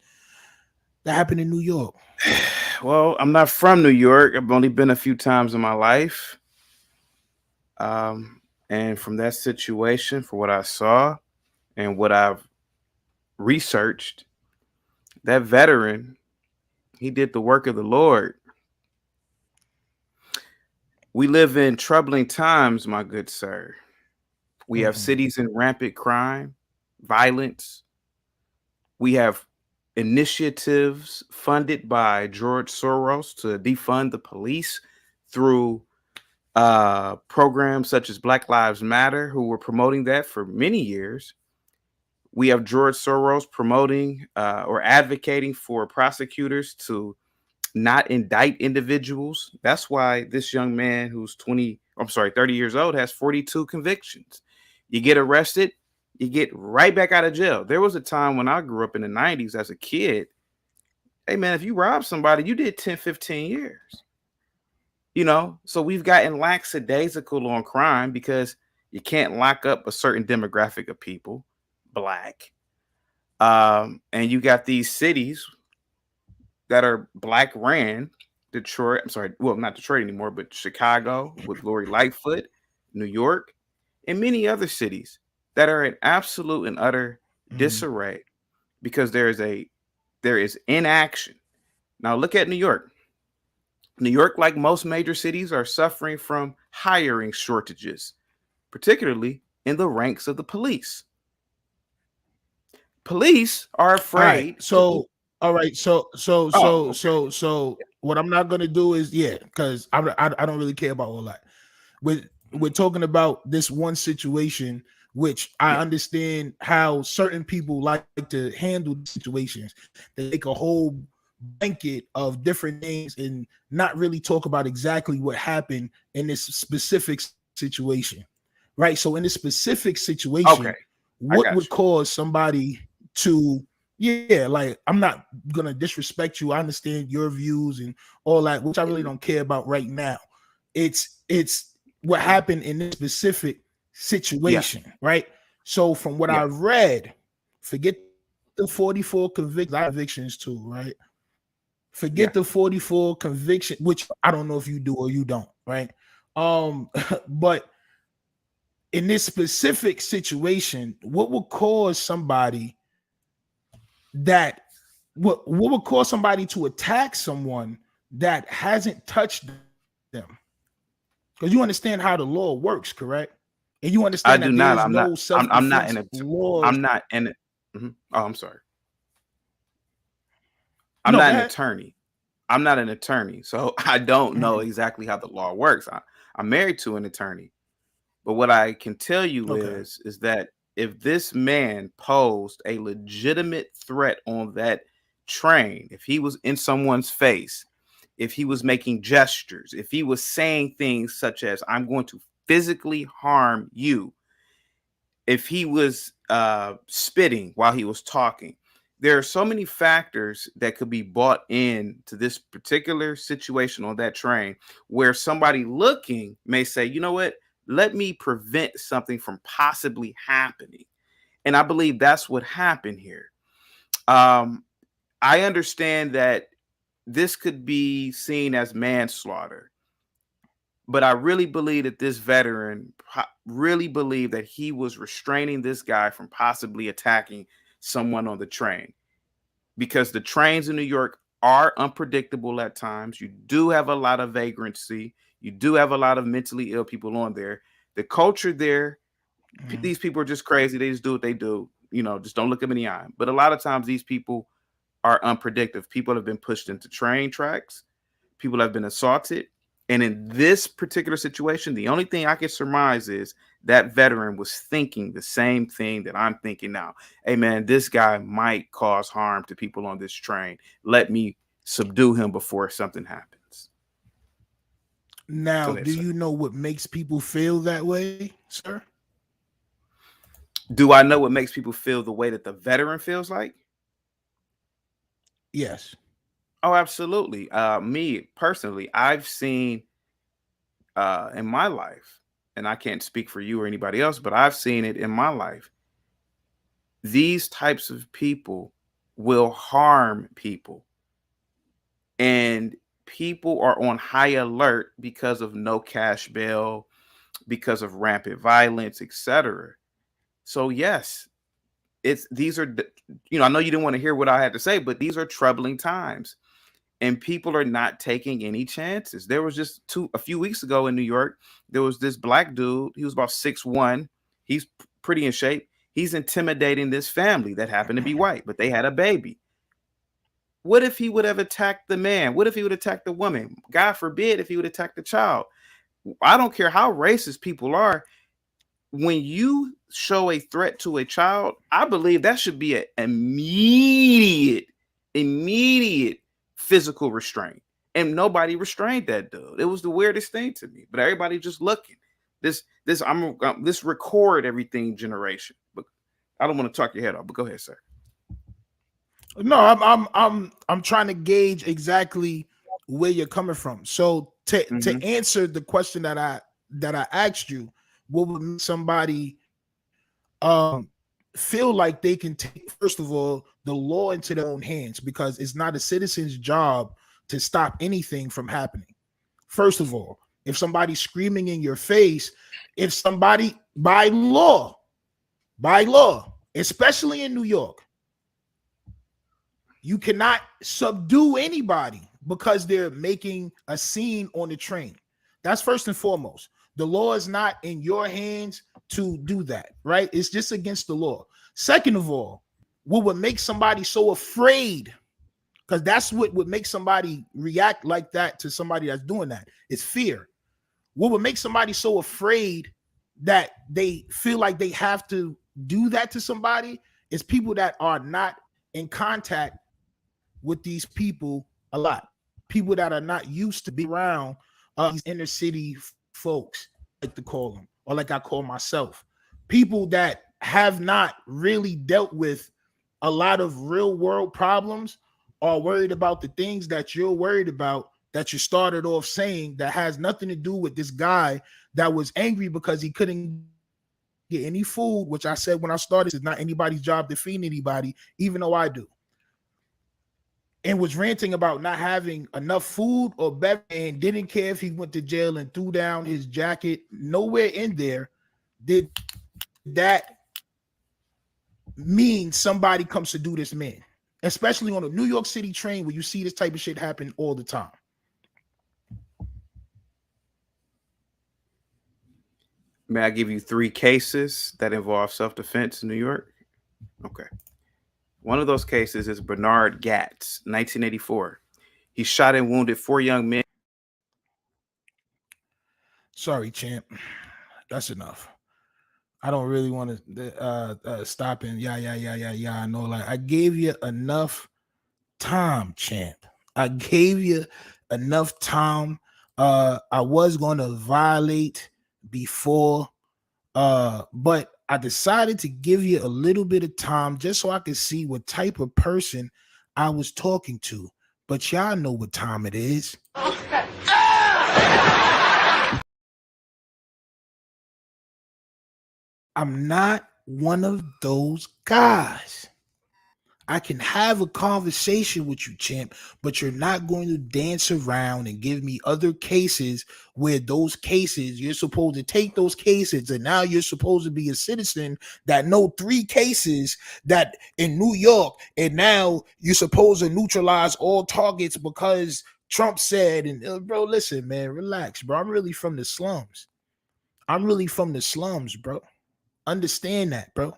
that happened in New York. Well, I'm not from New York. I've only been a few times in my life. And from that situation, for what I saw and what I've researched, that veteran, he did the work of the Lord. We live in troubling times, my good sir. We have cities in rampant crime, violence. We have initiatives funded by George Soros to defund the police through programs such as Black Lives Matter, who were promoting that for many years. We have George Soros promoting or advocating for prosecutors to not indict individuals. That's why this young man who's 30 years old has 42 convictions. You get arrested, you get right back out of jail. There was a time when I grew up in the 90s as a kid. Hey, man, if you rob somebody, you did 10, 15 years. You know, so we've gotten lackadaisical on crime because you can't lock up a certain demographic of people, Black. And you got these cities that are Black ran, Detroit. I'm sorry, well, not Detroit anymore, but Chicago with Lori Lightfoot, New York, and many other cities that are in absolute and utter disarray because there is inaction. Now look at New York. New York, like most major cities, are suffering from hiring shortages, particularly in the ranks of the police. Police are afraid. So what I'm not gonna do is because I don't really care about all that. With we're talking about this one situation, which I Yeah. understand how certain people like to handle situations. They make a whole blanket of different things and not really talk about exactly what happened in this specific situation, right? So in this specific Okay. situation, I what got would you. cause somebody to, yeah, like, I'm not gonna disrespect you. I understand your views and all that, which I really don't care about right now. It's what happened in this specific Yeah. situation, right? So from what Yeah. I read, forget the 44 convictions too, right? Yeah. Forget the 44 conviction, which I don't know if you do or you don't, right? But in this specific situation, what would cause somebody that what would cause somebody to attack someone that hasn't touched them? Because you understand how the law works, correct? And you I understand do that not. there's no I'm not in self-defense a. laws. I'm not in. Oh, I'm sorry. I'm No, not go an ahead. attorney. I'm not an attorney, so I don't know Mhm. exactly how the law works. I'm married to an attorney, but what I can tell you Okay. is that if this man posed a legitimate threat on that train, if he was in someone's face, if he was making gestures, if he was saying things such as "I'm going to physically harm you," if he was spitting while he was talking. There are so many factors that could be brought in to this particular situation on that train where somebody looking may say, you know what, let me prevent something from possibly happening. And I believe that's what happened here. Um, I understand that this could be seen as manslaughter, but I really believe that this veteran really believed that he was restraining this guy from possibly attacking someone on the train, because the trains in New York are unpredictable at times. You do have a lot of vagrancy. You do have a lot of mentally ill people on there. The culture there, Mhm. these people are just crazy. They just do what they do. You know, just don't look them in the eye. But a lot of times these people are unpredictable. People have been pushed into train tracks. People have been assaulted. And in this particular situation, the only thing I can surmise is that veteran was thinking the same thing that I'm thinking now. Hey, man, this guy might cause harm to people on this train. Let me subdue him before something happens. Go Now, ahead, do sir. you know what makes people feel that way, sir? Do I know what makes people feel the way that the veteran feels like? Yes. Oh, absolutely. Me personally, I've seen in my life, and I can't speak for you or anybody else, but I've seen it in my life. These types of people will harm people, and people are on high alert because of no cash bail, because of rampant violence, etc. So yes, it's these are I know you didn't want to hear what I had to say, but these are troubling times, and people are not taking any chances. There was just a few weeks ago in New York, there was this black dude. He was about 6'1". He's pretty in shape. He's intimidating this family that happened to be white, but they had a baby. What if he would have attacked the man? What if he would attack the woman? God forbid if he would attack the child. I don't care how racist people are. When you show a threat to a child, I believe that should be an immediate physical restraint. And nobody restrained that dude. It was the weirdest thing to me. But everybody just looking. This record everything generation. But I don't want to talk your head off. But go ahead, sir. No, I'm trying to gauge exactly where you're coming from. So Hmm. to answer the question that I asked you, what would make somebody feel like they can take, first of all, the law into their own hands, because it's not a citizen's job to stop anything from happening. First of all, if somebody's screaming in your face, if somebody by law, especially in New York, you cannot subdue anybody because they're making a scene on the train. That's first and foremost. The law is not in your hands to do that, right? It's just against the law. Second of all, what would make somebody so afraid, because that's what would make somebody react like that to somebody that's doing that, is fear. What would make somebody so afraid that they feel like they have to do that to somebody is people that are not in contact with these people a lot. People that are not used to be around these inner city folks, like to call them, or like I call myself. People that have not really dealt with a lot of real world problems are worried about the things that you're worried about that you started off saying that has nothing to do with this guy that was angry because he couldn't get any food, which I said when I started, it's not anybody's job to feed anybody, even though I do. And was ranting about not having enough food or beverage and didn't care if he went to jail and threw down his jacket. Nowhere in there did that mean somebody comes to do this man, especially on a New York City train where you see this type of shit happen all the time. May I give you 3 cases that involve self-defense in New York? Okay. One of those cases is Bernard Gatz, 1984. He shot and wounded 4 young men. Sorry, champ. That's enough. I don't really want to stop and yeah. I know, like I gave you enough time, champ. I gave you enough time. I was going to violate before, but I decided to give you a little bit of time just so I could see what type of person I was talking to. But y'all know what time it is. I'm not one of those guys. I can have a conversation with you, champ, but you're not going to dance around and give me other cases where those cases, you're supposed to take those cases and now you're supposed to be a citizen that know 3 cases that in New York, and now you're supposed to neutralize all targets because Trump said, and bro, listen, man, relax, bro. I'm really from the slums. Bro. Understand that, bro.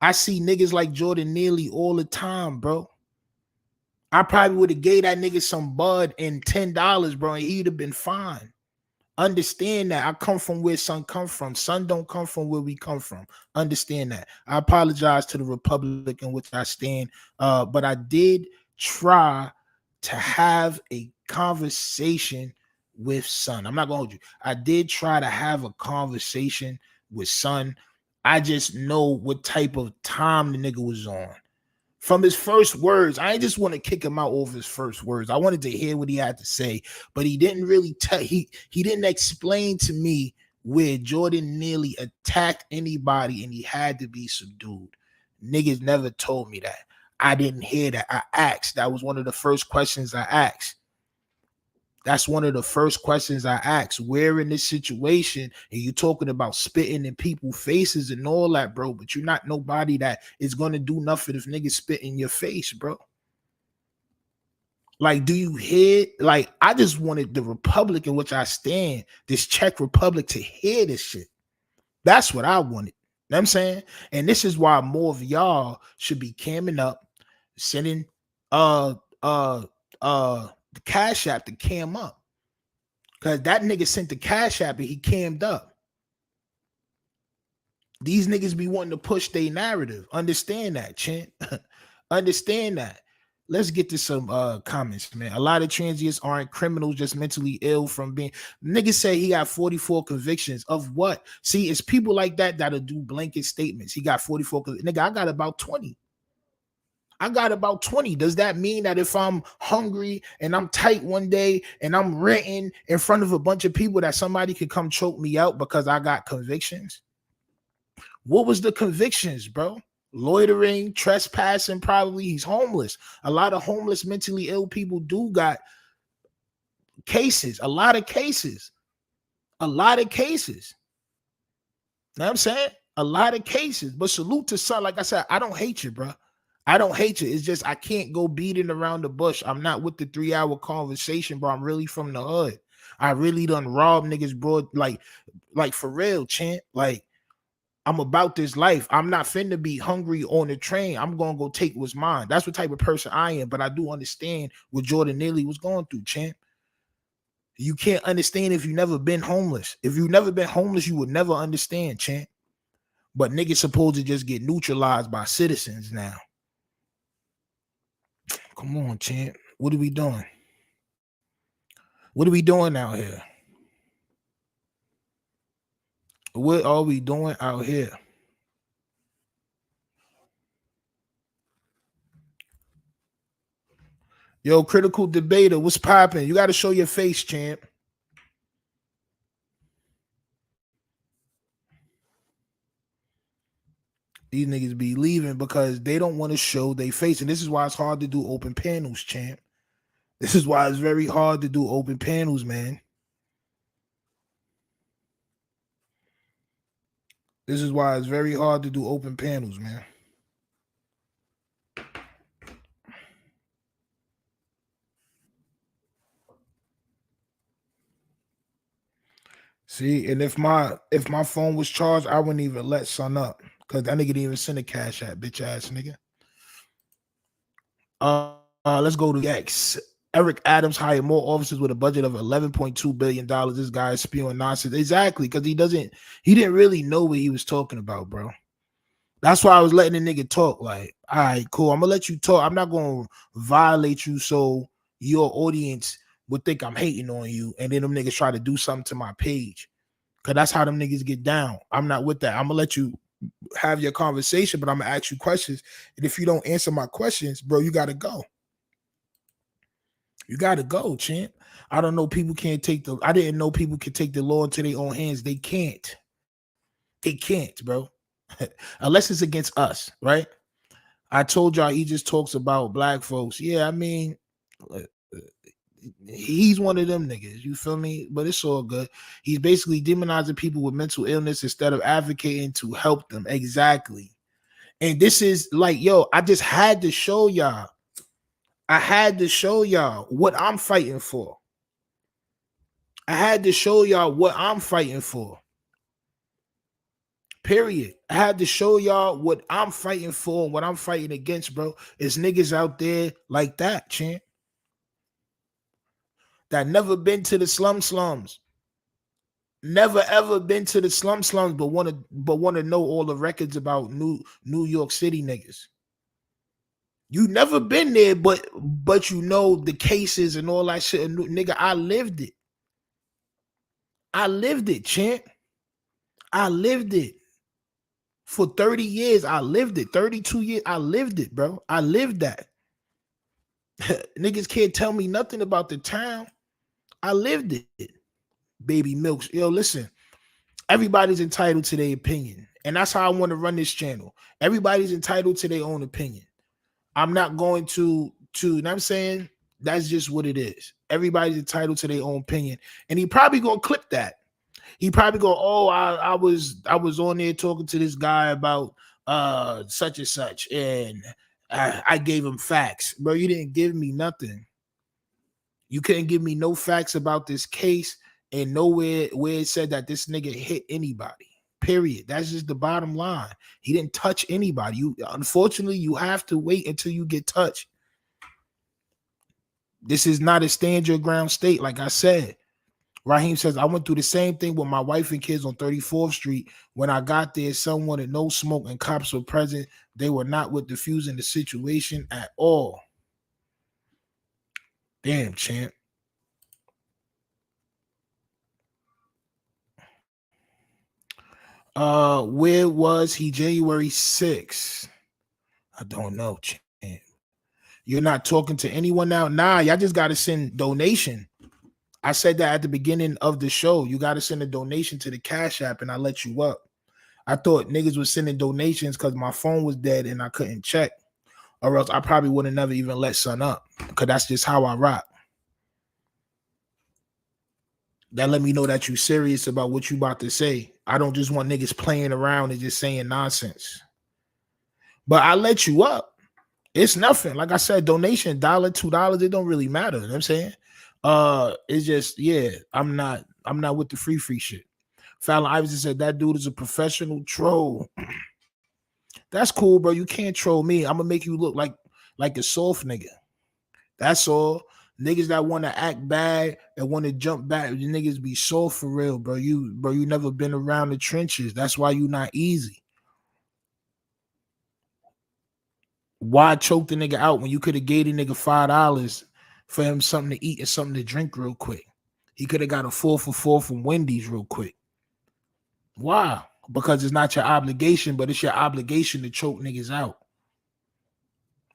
I see niggas like Jordan Neely all the time, bro. I probably would have gave that nigga some bud and $10, bro, and he'd have been fine. Understand that. I come from where son come from. Son don't come from where we come from. Understand that. I apologize to the republic in which I stand, but I did try to have a conversation with son. I'm not gonna hold you. I did try to have a conversation with son. I just know what type of time the nigga was on. From his first words, I just want to kick him out over his first words. I wanted to hear what he had to say, but he didn't really tell. He didn't explain to me where Jordan Neely attacked anybody and he had to be subdued. Niggas never told me that. I didn't hear that. I asked. That was one of the first questions I asked. That's one of the first questions I asked. Where in this situation, and you talking about spitting in people's faces and all that, bro, but you're not nobody that is going to do nothing if niggas spit in your face, bro. Like, do you hear? Like, I just wanted the republic in which I stand, this Czech Republic, to hear this shit. That's what I wanted. You know what I'm saying? And this is why more of y'all should be camming up, sending the Cash App to cam up. Because that nigga sent the Cash App and he cammed up. These niggas be wanting to push their narrative. Understand that, champ. Understand that. Let's get to some comments, man. A lot of transients aren't criminals, just mentally ill from being. Niggas say he got 44 convictions of what? See, it's people like that that'll do blanket statements. He got 44. Nigga, I got about 20. Does that mean that if I'm hungry and I'm tight one day and I'm renting in front of a bunch of people that somebody could come choke me out because I got convictions? What was the convictions, bro? Loitering, trespassing, probably. He's homeless. A lot of homeless, mentally ill people do got cases. A lot of cases. Know what I'm saying? A lot of cases. But salute to son. Like I said, I don't hate you, bro. I don't hate you. It's just I can't go beating around the bush. I'm not with the 3-hour conversation, bro. I'm really from the hood. I really done rob niggas, bro. Like for real, champ. Like, I'm about this life. I'm not finna be hungry on the train. I'm gonna go take what's mine. That's what type of person I am. But I do understand what Jordan Neely was going through, champ. You can't understand if you never been homeless. If you've never been homeless, you would never understand, champ. But niggas supposed to just get neutralized by citizens now. Come on, champ. What are we doing? What are we doing out here? What are we doing out here? Yo, critical debater, what's popping? You got to show your face, champ. These niggas be leaving because they don't want to show their face. And this is why it's hard to do open panels, champ. This is why it's very hard to do open panels, man. This is why it's very hard to do open panels, man. See, and if my phone was charged, I wouldn't even let son up. Cause that nigga didn't even send a cash app, bitch ass nigga. Let's go to X. Eric Adams hired more officers with a budget of $11.2 billion. This guy is spewing nonsense. Exactly, because he didn't really know what he was talking about, bro. That's why I was letting the nigga talk. Like, all right, cool. I'm gonna let you talk. I'm not gonna violate you so your audience would think I'm hating on you, and then them niggas try to do something to my page. Cause that's how them niggas get down. I'm not with that. I'm gonna let you have your conversation, but I'm gonna ask you questions. And if you don't answer my questions, bro, you gotta go. You gotta go, champ. I don't know. People can't take I didn't know people could take the law into their own hands. They can't. They can't, bro. Unless it's against us, right? I told y'all he just talks about black folks. Yeah, I mean, he's one of them niggas. You feel me? But it's all good. He's basically demonizing people with mental illness instead of advocating to help them. Exactly. And this is like, yo, I just had to show y'all. I had to show y'all what I'm fighting for. I had to show y'all what I'm fighting for. Period. I had to show y'all what I'm fighting for and what I'm fighting against, bro. It's niggas out there like that, champ. That never been to the slums. Never ever been to the slums, but want to know all the records about New York City niggas. You never been there, but you know the cases and all that shit. Nigga, I lived it. I lived it, champ. I lived it. For 30 years, I lived it. 32 years, I lived it, bro. I lived that. Niggas can't tell me nothing about the town. I lived it. Baby milks. Yo, listen. Everybody's entitled to their opinion. And that's how I want to run this channel. Everybody's entitled to their own opinion. I'm not going to you know what I'm saying? That's just what it is. Everybody's entitled to their own opinion. And he probably gonna clip that. He probably go, oh, I was on there talking to this guy about such and such, and I gave him facts. Bro, you didn't give me nothing. You couldn't give me no facts about this case, and nowhere where it said that this nigga hit anybody. Period. That's just the bottom line. He didn't touch anybody. Unfortunately, you have to wait until you get touched. This is not a stand your ground state, like I said. Raheem says, I went through the same thing with my wife and kids on 34th Street. When I got there, someone wanted no smoke and cops were present. They were not with diffusing the situation at all. Damn, champ. Where was he January 6th? I don't know, champ. You're not talking to anyone now? Nah, y'all just got to send donation. I said that at the beginning of the show. You got to send a donation to the Cash App and I let you up. I thought niggas was sending donations because my phone was dead and I couldn't check. Or else I probably would have never even let son up. Because that's just how I rock. That let me know that you serious about what you about to say. I don't just want niggas playing around and just saying nonsense. But I let you up. It's nothing. Like I said, donation, $1, $2, it don't really matter. You know what I'm saying? It's just, yeah, I'm not with the free shit. Fallon Iverson said that dude is a professional troll. That's cool, bro. You can't troll me. I'm gonna make you look like a soft nigga. That's all. Niggas that want to act bad and want to jump back, you niggas be so for real, bro. You never been around the trenches. That's why you not easy. Why choke the nigga out when you could have gave the nigga $5 for him something to eat and something to drink real quick? He could have got a 4 for 4 from Wendy's real quick. Why? Because it's not your obligation, but it's your obligation to choke niggas out.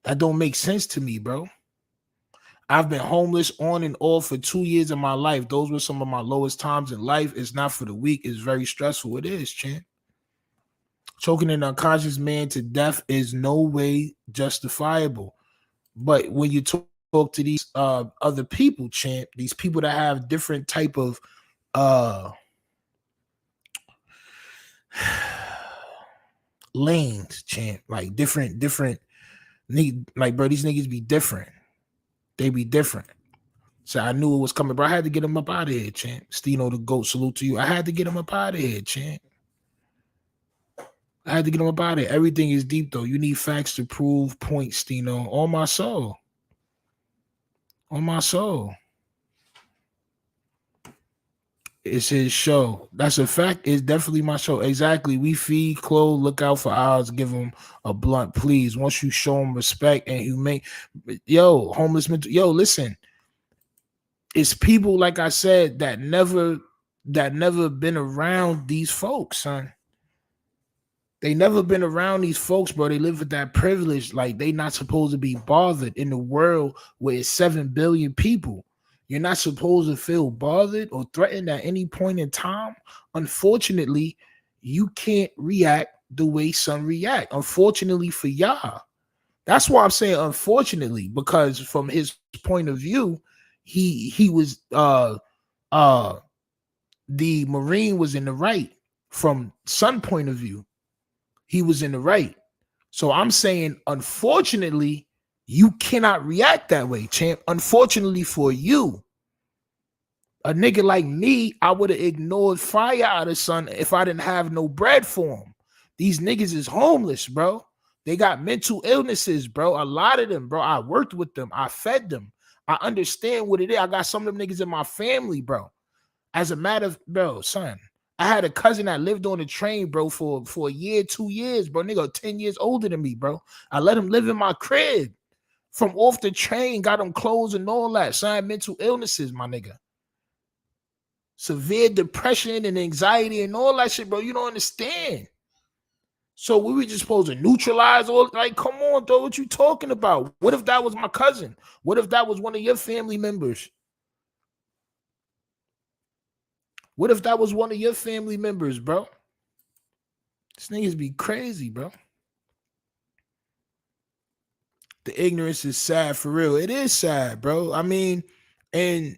That don't make sense to me, bro. I've been homeless on and off for 2 years of my life. Those were some of my lowest times in life. It's not for the weak. It's very stressful. It is, champ. Choking an unconscious man to death is no way justifiable. But when you talk to these other people, champ, these people that have different type of lanes, champ, like different, like, bro, these niggas be different. They be different. So I knew it was coming, bro. I had to get him up out of here, champ. Stino the GOAT, salute to you. I had to get him up out of here, champ. I had to get him up out of here. Everything is deep, though. You need facts to prove points, Stino. On my soul. On my soul. It's his show. That's a fact. It's definitely my show. Exactly. We feed, clothe, look out for ours, give them a blunt, please. Once you show them respect and humane, yo, homeless mental, yo, listen. It's people, like I said, that never been around these folks, son. They never been around these folks, bro. They live with that privilege. Like, they not supposed to be bothered in the world where it's 7 billion people. You're not supposed to feel bothered or threatened at any point in time. Unfortunately, you can't react the way some react. Unfortunately for y'all. That's why I'm saying unfortunately, because from his point of view, he was the Marine was in the right. From Son point of view, he was in the right. So I'm saying, unfortunately, you cannot react that way, champ. Unfortunately for you, a nigga like me, I would have ignored fire out of Son if I didn't have no bread for him. These niggas is homeless, bro. They got mental illnesses, bro. A lot of them, bro. I worked with them. I fed them. I understand what it is. I got some of them niggas in my family, bro. As a matter of, bro, son, I had a cousin that lived on the train, bro, for a year, 2 years, bro. Nigga, 10 years older than me, bro. I let him live in my crib. From off the train, got him clothes and all that. Son, mental illnesses, my nigga. Severe depression and anxiety and all that shit, bro. You don't understand. So we were just supposed to neutralize all, like, come on, though, what you talking about? What if that was my cousin? What if that was one of your family members? What if that was one of your family members, bro? This niggas be crazy, bro. The ignorance is sad for real. It is sad, bro. I mean, and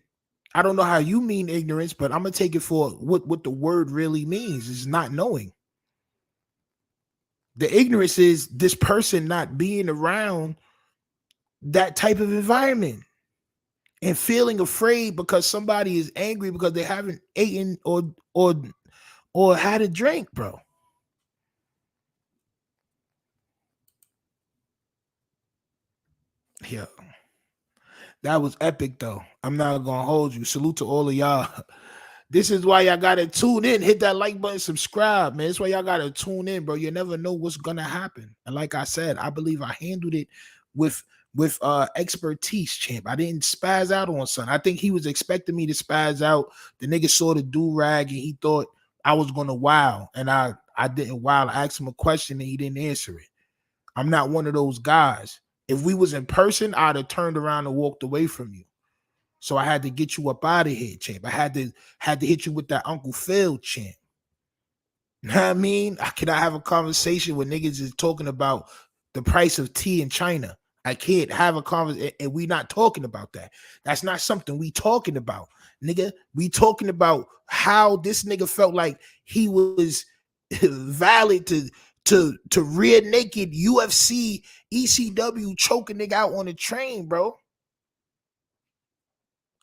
I don't know how you mean ignorance, but I'm going to take it for what the word really means. Is not knowing. The ignorance is this person not being around that type of environment and feeling afraid because somebody is angry because they haven't eaten or had a drink, bro. Yeah. That was epic, though. I'm not going to hold you. Salute to all of y'all. This is why y'all got to tune in. Hit that like button, subscribe, man. That's why y'all got to tune in, bro. You never know what's going to happen. And like I said, I believe I handled it with expertise, champ. I didn't spaz out on Son. I think he was expecting me to spaz out. The nigga saw the do-rag and he thought I was going to wow. And I didn't wow. I asked him a question and he didn't answer it. I'm not one of those guys. If we was in person, I'd have turned around and walked away from you. So I had to get you up out of here, champ. I had to hit you with that Uncle Phil, champ. You know what I mean? Can I have a conversation where niggas is talking about the price of tea in China? I can't have a conversation, and we not talking about that. That's not something we talking about, nigga. We talking about how this nigga felt like he was valid to rear naked UFC ECW choke a nigga out on the train, bro.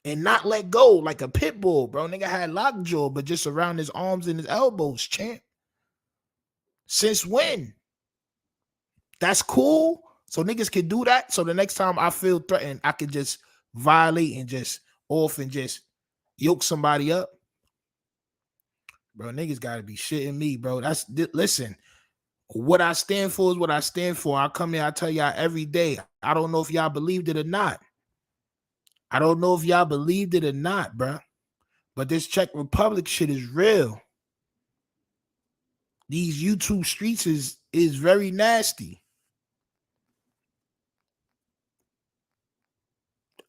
And not let go like a pit bull, bro. Nigga had lockjaw, but just around his arms and his elbows, champ. Since when? That's cool. So niggas can do that. So the next time I feel threatened, I can just violate and just off and just yoke somebody up. Bro, niggas gotta be shitting me, bro. Listen, what I stand for is what I stand for. I come here, I tell y'all every day. I don't know if y'all believed it or not. I don't know if y'all believed it or not, bro. But this Czech Republic shit is real. These YouTube streets is very nasty.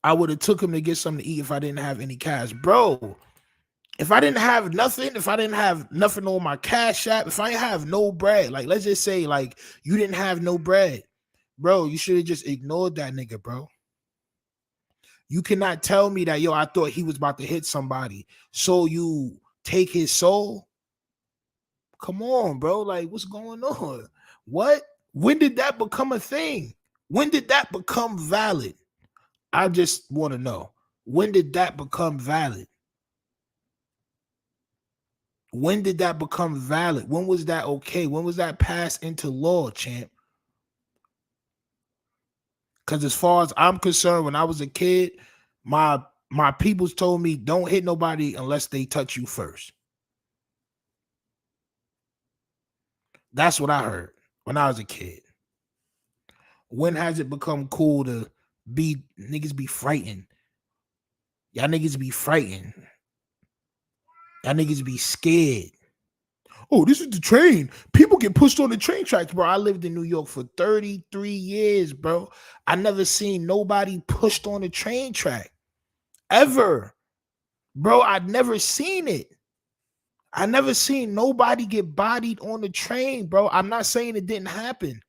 I would have took him to get something to eat if I didn't have any cash, bro. If I didn't have nothing on my Cash App, if I didn't have no bread, like let's just say like you didn't have no bread, bro, you should have just ignored that nigga, bro. You cannot tell me that, yo, I thought he was about to hit somebody, so you take his soul. Come on, bro. Like, what's going on? What? When did that become a thing? When did that become valid? I just want to know. When did that become valid? When did that become valid? When was that okay? When was that passed into law, champ? Because as far as I'm concerned, when I was a kid, my peoples told me don't hit nobody unless they touch you first. That's what I heard when I was a kid. When has it become cool to be niggas be frightened? Y'all niggas be frightened. Y'all niggas be scared. Oh, this is the train. People get pushed on the train tracks, bro. I lived in New York for 33 years, bro. I never seen nobody pushed on the train track. Ever. Bro, I'd never seen it. I never seen nobody get bodied on the train, bro. I'm not saying it didn't happen,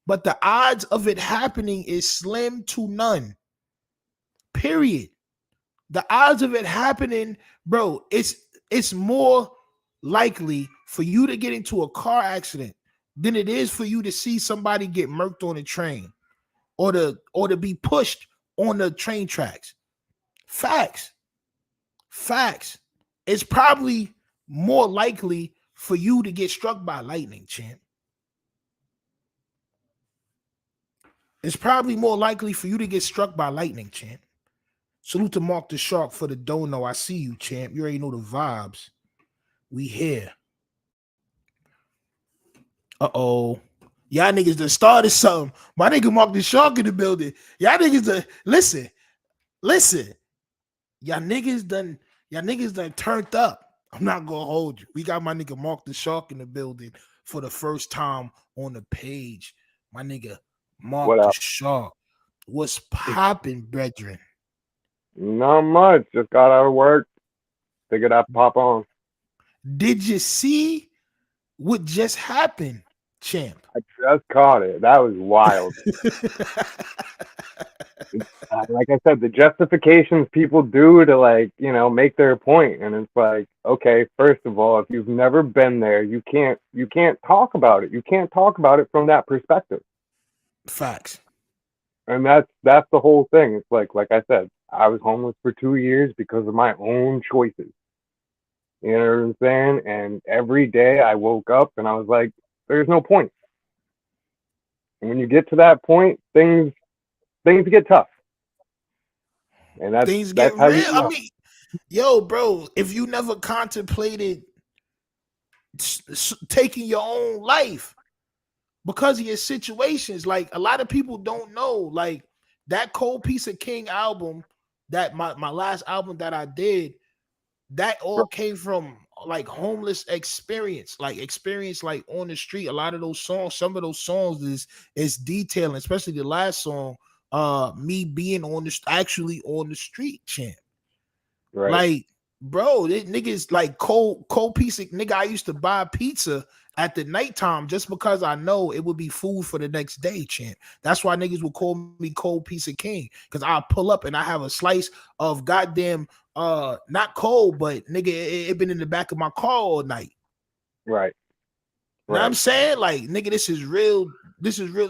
but the odds of it happening is slim to none. Period. The odds of it happening, bro, it's more likely for you to get into a car accident than it is for you to see somebody get murked on a train or to be pushed on the train tracks. Facts. It's probably more likely for you to get struck by lightning, champ. It's probably more likely for you to get struck by lightning, champ. Salute to Mark the Shark for the dono. I see you, champ. You already know the vibes. We here. Uh-oh. Y'all niggas done started something. My nigga Mark the Shark in the building. Y'all niggas done, listen. Y'all niggas done turned up. I'm not gonna hold you. We got my nigga Mark the Shark in the building for the first time on the page. My nigga Mark the Shark. What's popping, brethren? Not much. Just got out of work. Figured I'd pop on. Did you see what just happened, champ? I just caught it. That was wild. Like I said, the justifications people do to, like, you know, make their point, and it's like, okay, first of all, if you've never been there, you can't talk about it. You can't talk about it from that perspective. Facts. And that's the whole thing. It's like I said, I was homeless for 2 years because of my own choices. You know what I'm saying? And every day I woke up and I was like, there's no point. And when you get to that point, things get tough. And things get how real. you know. I mean, yo, bro, if you never contemplated taking your own life because of your situations, like a lot of people don't know, like that Cold Piece of King album, that my last album that I did, that all came from like homeless experience like on the street. A lot of those songs, some of those songs is detailing, especially the last song, me being actually on the street, champ. Right. Like, bro, this niggas like cold piece of nigga. I used to buy pizza at the nighttime just because I know it would be food for the next day, champ. That's why niggas would call me Cold Piece of King, because I pull up and I have a slice of goddamn not cold, but nigga, it been in the back of my car all night. Right. You know what I'm saying? Like, nigga, this is real.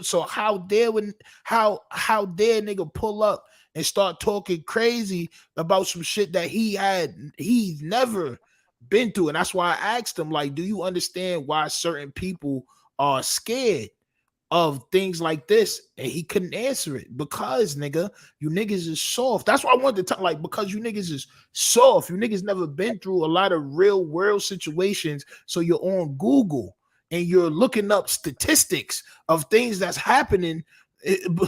So how dare nigga pull up and start talking crazy about some shit that he's never been through? And that's why I asked him, like, do you understand why certain people are scared of things like this, and he couldn't answer it because, nigga, you niggas is soft. That's why I wanted to talk, like, because you niggas is soft. You niggas never been through a lot of real world situations, so you're on Google and you're looking up statistics of things that's happening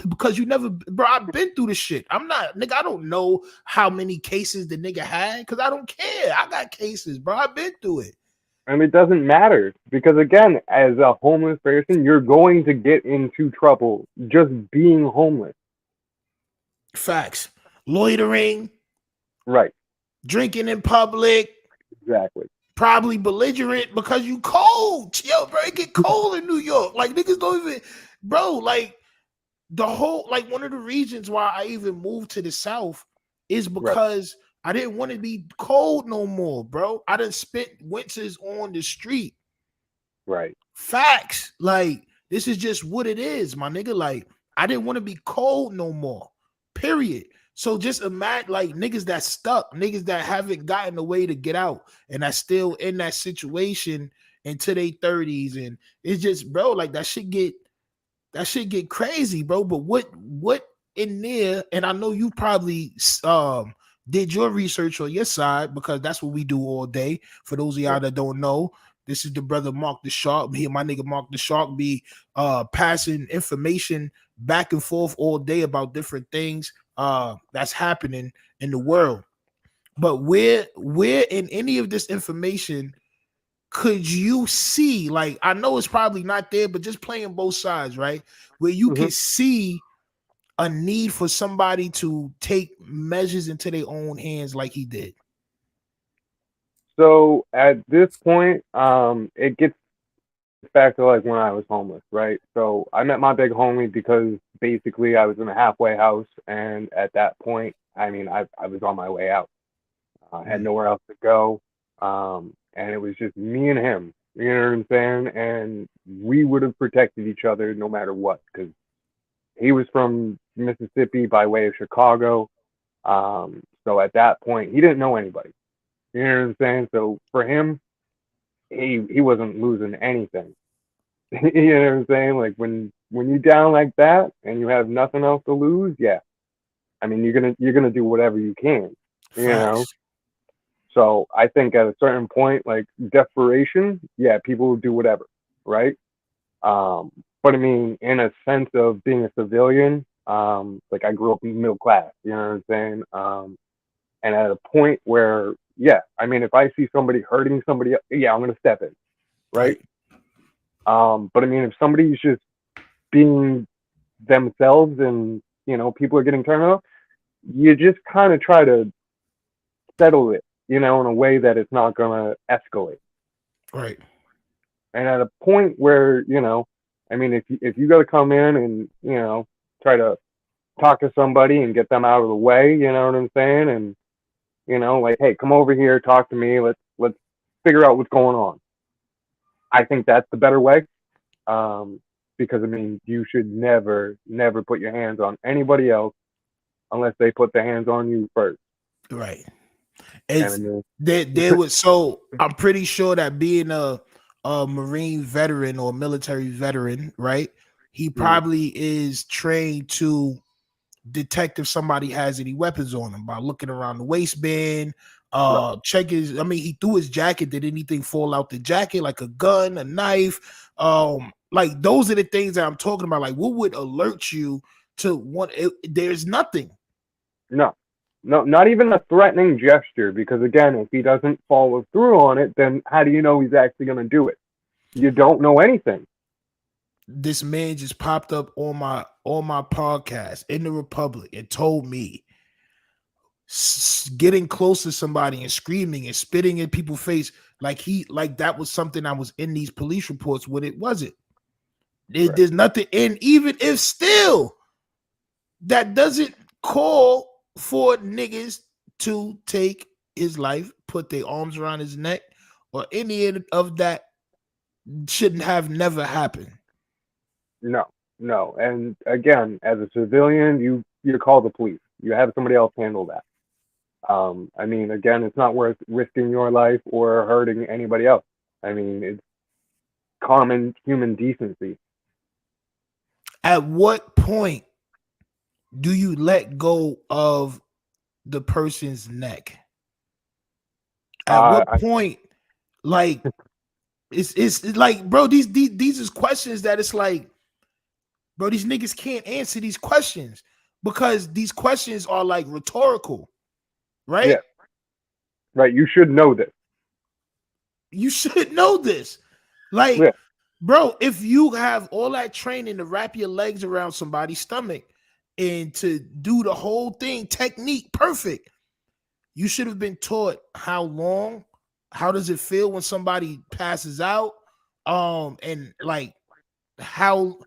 because you never, bro. I've been through the shit. I'm not, nigga. I don't know how many cases the nigga had because I don't care. I got cases, bro. I've been through it. And it doesn't matter because, again, as a homeless person, you're going to get into trouble just being homeless. Facts. Loitering, Right. drinking in public, Exactly. probably belligerent because you cold. Yo, bro, it get cold in New York. Like niggas don't even, bro. Like the whole, like one of the reasons why I even moved to the South is because I didn't want to be cold no more, bro. I done spent winters on the street. Right. Facts. Like this is just what it is, my nigga. Like I didn't want to be cold no more. Period. So just imagine like niggas that stuck, niggas that haven't gotten a way to get out and that's still in that situation into their 30s. And it's just, bro, like that shit get crazy, bro. But what in there, and I know you probably did your research on your side because that's what we do all day. For those of y'all that don't know, this is the brother Mark the Shark. Here, my nigga Mark the Shark be passing information back and forth all day about different things that's happening in the world. But where in any of this information could you see, like, I know it's probably not there, but just playing both sides, right? Where you can see a need for somebody to take measures into their own hands like he did. So at this point, it gets back to like when I was homeless, right? So I met my big homie because basically I was in a halfway house, and at that point, I mean, I was on my way out. I had nowhere else to go, and it was just me and him. You know what I'm saying? And we would have protected each other no matter what, because he was from Mississippi by way of Chicago. So at that point, he didn't know anybody. You know what I'm saying? So for him, he wasn't losing anything. You know what I'm saying? Like when you're down like that and you have nothing else to lose, yeah. I mean, you're gonna do whatever you can. You know. Facts. So I think at a certain point, like desperation, yeah, people will do whatever, right? But I mean, in a sense of being a civilian, like I grew up in the middle class, you know what I'm saying? And at a point where, yeah, I mean, if I see somebody hurting somebody, yeah, I'm gonna step in, right? But I mean, if somebody's just being themselves and people are getting turned off, you just kind of try to settle it, in a way that it's not gonna escalate. Right. And at a point where, I mean, if you got to come in and try to talk to somebody and get them out of the way, you know what I'm saying? And like, hey, come over here, talk to me. Let's figure out what's going on. I think that's the better way. Because I mean, you should never put your hands on anybody else unless they put their hands on you first. Right. It's there was, so I'm pretty sure that being a Marine veteran or military veteran, right? He probably is trained to detect if somebody has any weapons on him by looking around the waistband, check his, I mean, he threw his jacket. Did anything fall out the jacket, like a gun, a knife? Like those are the things that I'm talking about. Like what would alert you to there's nothing. No, not even a threatening gesture, because again, if he doesn't follow through on it, then how do you know he's actually going to do it? You don't know anything. This man just popped up on my podcast in the Republic and told me getting close to somebody and screaming and spitting in people's face like that was something that was in these police reports when it wasn't. There's nothing, and even if still that doesn't call for niggas to take his life, put their arms around his neck, or any of that shouldn't have never happened. No. And again, as a civilian, you call the police. You have somebody else handle that. I mean, again, it's not worth risking your life or hurting anybody else. I mean, it's common human decency. At what point do you let go of the person's neck? At what I point, like, it's like, bro, these is questions that it's like, bro, these niggas can't answer these questions because these questions are like rhetorical, right? Yeah, right. You should know this. You should know this. Like, Yeah. bro, if you have all that training to wrap your legs around somebody's stomach and to do the whole thing, technique perfect, you should have been taught how long, how does it feel when somebody passes out, and like how,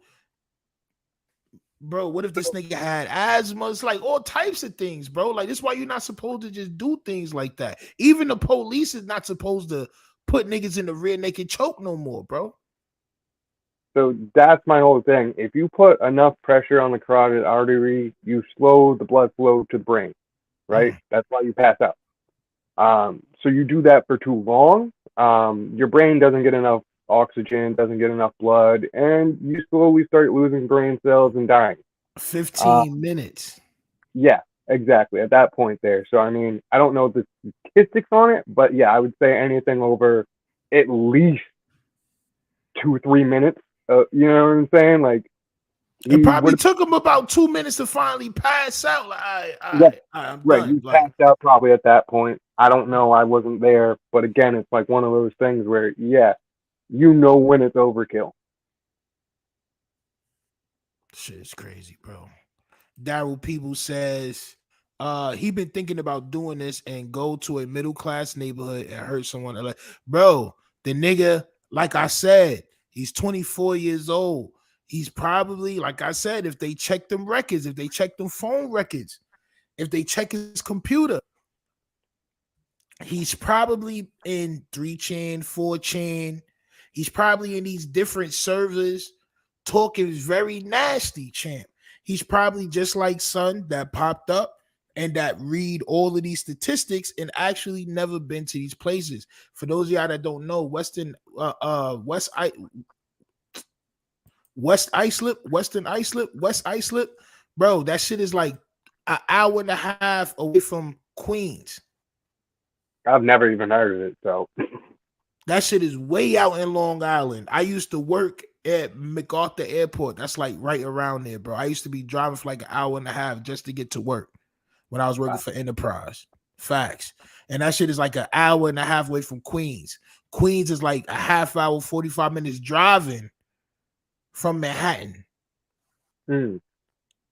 bro, what if this nigga had asthma? It's like all types of things, bro. Like, this is why you're not supposed to just do things like that. Even the police is not supposed to put niggas in the rear naked choke no more, bro. So that's my whole thing. If you put enough pressure on the carotid artery, you slow the blood flow to the brain, right? Mm. That's why you pass out. So you do that for too long, your brain doesn't get enough oxygen, doesn't get enough blood, and you slowly start losing brain cells and dying. 15 minutes. Yeah, exactly. At that point there. So I mean, I don't know the statistics on it, but yeah, I would say anything over at least 2 3 minutes. You know what I'm saying? Like It he probably would. took him about 2 minutes to finally pass out. Like, Yeah, I'm right. done. You Like, passed out probably at that point. I don't know. I wasn't there, but again, it's like one of those things where yeah, you know when it's overkill. shit is crazy, bro. Daryl People says he been thinking about doing this and go to a middle class neighborhood and hurt someone. Like, bro, the nigga, like I said, he's 24 years old. He's probably, like I said, if they check them records, if they check them phone records, if they check his computer, he's probably in 3chan, 4chan. He's probably in these different servers talking very nasty, champ. He's probably just like Son that popped up and that read all of these statistics and actually never been to these places. For those of y'all that don't know, Western Islip, West Islip, bro, that shit is like an hour and a half away from Queens. I've never even heard of it, so That shit is way out in Long Island. I used to work at MacArthur Airport. That's like right around there, bro. I used to be driving for like an hour and a half just to get to work when I was working for Enterprise. Facts. And that shit is like an hour and a half away from Queens. Queens is like a half hour, 45 minutes driving from Manhattan. mm,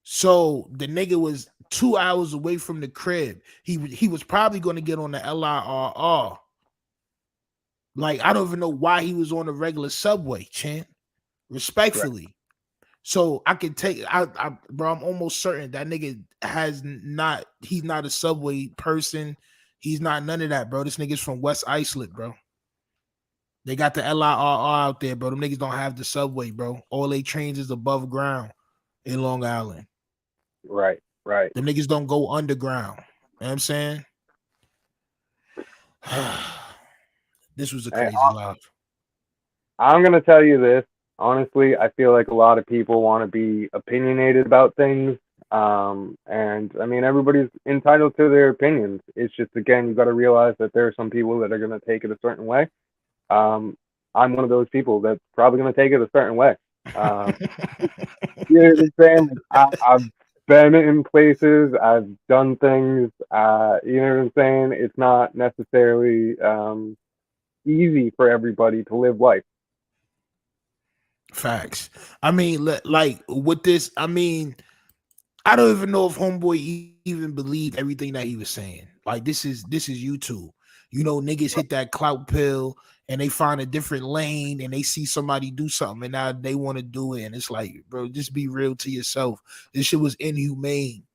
So the nigga was 2 hours away from the crib. He was probably going to get on the LIRR. Like, I don't even know why he was on the regular subway, champ. right, Respectfully. So I can take bro, I'm almost certain that nigga he's not a subway person. He's not none of that, bro. This nigga's from West Islip, bro. They got the LIRR out there, bro. Them niggas don't have the subway, bro. All they trains is above ground in Long Island. right, right. Them niggas don't go underground. You know what I'm saying? This was a Hey, crazy live. I'm gonna tell you this. Honestly, I feel like a lot of people want to be opinionated about things. And I mean, everybody's entitled to their opinions. It's just, again, you got to realize that there are some people that are going to take it a certain way. I'm one of those people that's probably going to take it a certain way. You know what I'm saying? I've been in places, I've done things. You know what I'm saying? It's not necessarily easy for everybody to live life. Facts. I mean, like with this, I mean, I don't even know if Homeboy even believed everything that he was saying. Like, this is YouTube. You know, niggas hit that clout pill and they find a different lane and they see somebody do something and now they want to do it. And it's like, bro, just be real to yourself. This shit was inhumane. Oh,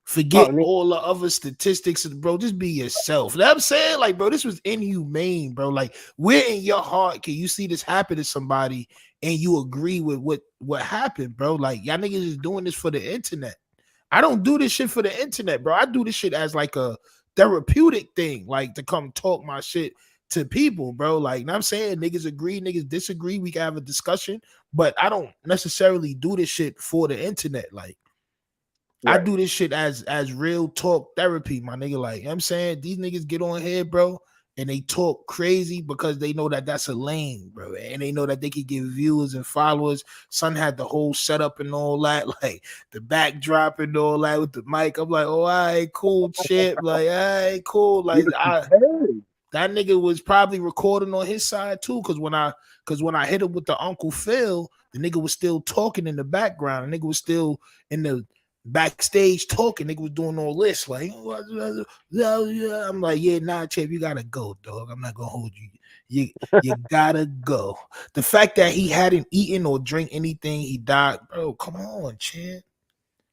Forget I mean, all the other statistics, bro. Just be yourself. You know what I'm saying? Like, bro, this was inhumane, bro. Like, where in your heart can you see this happen to somebody and you agree with what happened, bro? Like, y'all niggas is doing this for the internet. I don't do this shit for the internet, bro. I do this shit as like a therapeutic thing, like to come talk my shit to people, bro. Like, you know what I'm saying, niggas agree, niggas disagree. We can have a discussion, but I don't necessarily do this shit for the internet. Like, I Right. do this shit as real talk therapy, my nigga. Like, you know what I'm saying, these niggas get on here, bro, and they talk crazy because they know that that's a lane, bro, and they know that they can get viewers and followers. Son had the whole setup and all that, like the backdrop and all that with the mic. I'm like, oh, all right, cool, shit. Like, all right, cool. He Like, was prepared. that nigga was probably recording on his side too, because when I hit him with the Uncle Phil, the nigga was still talking in the background. The nigga was still in the backstage talking. Nigga was doing all this, like, I'm like, yeah, nah, champ, you gotta go, dog. I'm not gonna hold you. You gotta go. The fact that he hadn't eaten or drink anything, he died, bro. Come on, champ.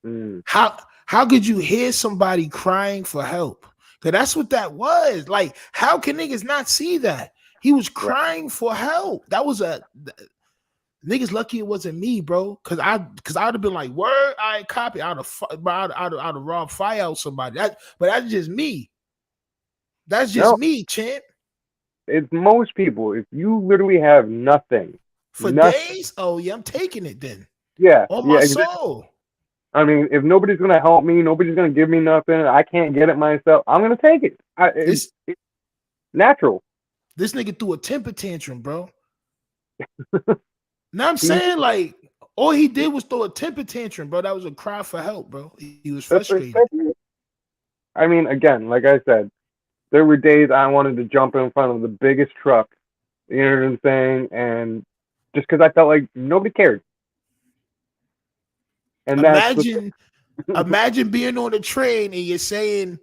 Mm. How could you hear somebody crying for help? Because that's what that was. Like, how can niggas not see that? He was Right. crying for help. That was niggas lucky it wasn't me, bro. Cause I'd have been like, word, I copy out of rob fire out somebody. But that's just me. That's just No, me, champ. it's most people. If you literally have nothing, For nothing. days, oh yeah, I'm taking it then. Yeah, On yeah, my exactly. soul. I mean, if nobody's gonna help me, nobody's gonna give me nothing. I can't get it myself. I'm gonna take it. This It's natural. this nigga threw a temper tantrum, bro. Now I'm He, saying, like, all he did was throw a temper tantrum, bro. That was a cry for help, bro. He was that's, frustrated. I mean, again, like I said, there were days I wanted to jump in front of the biggest truck. You know what I'm saying? And just because I felt like nobody cared. And that's the Imagine being on the train and you're saying,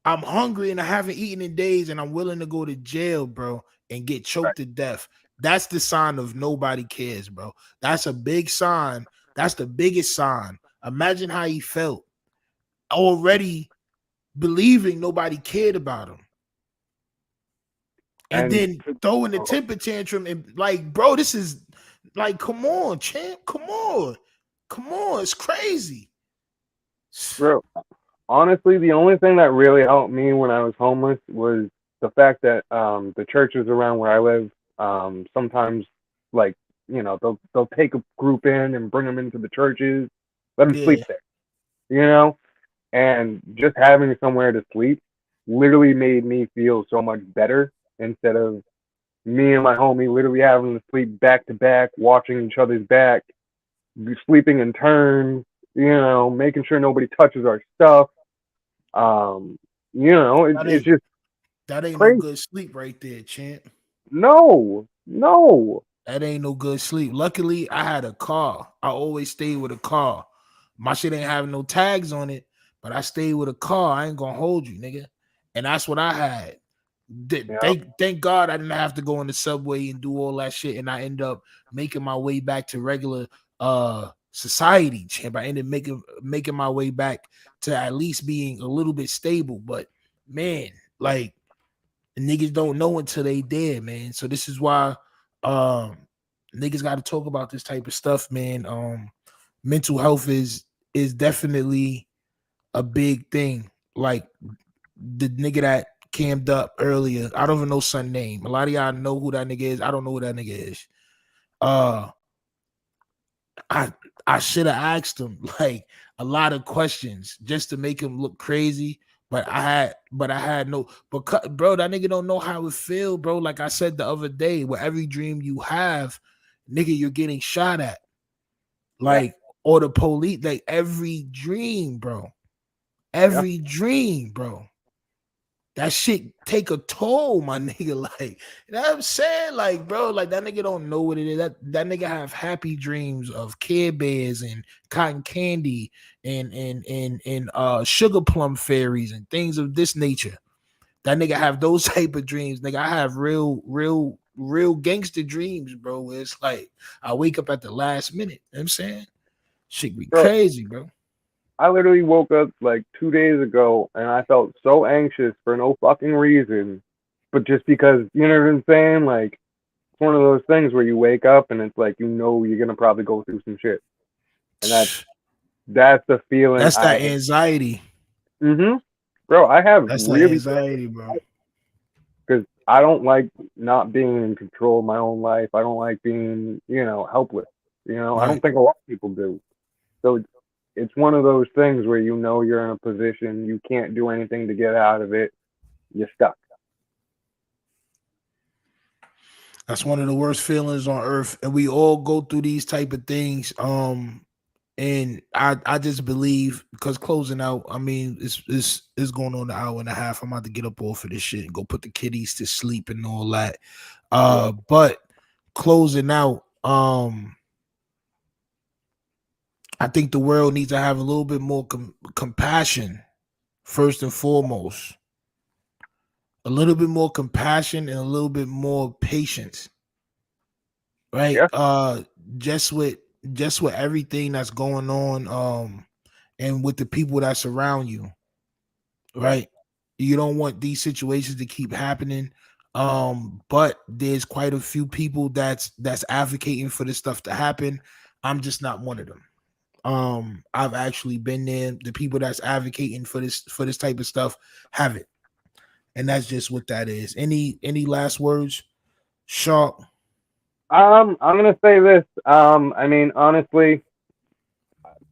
I'm hungry and I haven't eaten in days and I'm willing to go to jail, bro, and get choked to death. That's the sign of nobody cares, bro. That's a big sign. That's the biggest sign. Imagine how he felt already believing nobody cared about him. And and then throwing the temper tantrum and like, bro, this is like, come on, champ. Come on. Come on. It's crazy. bro, honestly, the only thing that really helped me when I was homeless was the fact that the churches around where I live sometimes, like, they'll take a group in and bring them into the churches, let them Yeah. sleep there, you know, and just having somewhere to sleep literally made me feel so much better instead of me and my homie literally having to sleep back to back, watching each other's back, sleeping in turn, making sure nobody touches our stuff. Um, That it's ain't just that ain't no crazy. good sleep right there, champ. No, no. That ain't no good sleep. Luckily, I had a car. I always stayed with a car. My shit ain't having no tags on it, but I stayed with a car. I ain't gonna hold you, nigga. And that's what I had. Yeah, Thank God I didn't have to go in the subway and do all that shit. And I end up making my way back to regular society, champ. I ended making my way back to at least being a little bit stable. But man, like, niggas don't know until they dead, man. So this is why niggas got to talk about this type of stuff, man. Mental health is definitely a big thing. Like the nigga that cammed up earlier, I don't even know son name. A lot of y'all know who that nigga is. I don't know who that nigga is. I should have asked him like a lot of questions just to make him look crazy. But I had no, because bro, that nigga don't know how it feel, bro. Like I said the other day, with every dream you have, nigga, you're getting shot at. yeah, Like, or the police, like every dream, bro. yeah. Every dream, bro. That shit take a toll, my nigga. Like, you know what I'm saying? Like, bro, like that nigga don't know what it is. That nigga have happy dreams of Care Bears and cotton candy and sugar plum fairies and things of this nature. That nigga have those type of dreams. Nigga, I have real gangster dreams, bro. Where it's like I wake up at the last minute. You know what I'm saying? Shit be Bro, crazy, bro. I literally woke up like 2 days ago and I felt so anxious for no fucking reason, but just because, you know what I'm saying? Like, it's one of those things where you wake up and it's like, you're gonna probably go through some shit, and that's the feeling That's that anxiety. Mm-hmm. Bro, I have That's that really, anxiety, bro. because I don't like not being in control of my own life. I don't like being, helpless. I don't Right. think a lot of people do. So it's one of those things where you're in a position you can't do anything to get out of it. You're stuck. That's one of the worst feelings on earth, and we all go through these type of things. And I just believe, because closing out, I mean, it's going on an hour and a half. I'm about to get up off of this shit and go put the kiddies to sleep and all that. Yeah. But closing out, I think the world needs to have a little bit more compassion, first and foremost. A little bit more compassion and a little bit more patience, right? Yeah. Just with everything that's going on, and with the people that surround you, right? You don't want these situations to keep happening. But there's quite a few people that's advocating for this stuff to happen. I'm just not one of them. I've actually been there. The people that's advocating for this type of stuff have it, and that's just what that is. Any last words, Sharp? I'm gonna say this. I mean, honestly,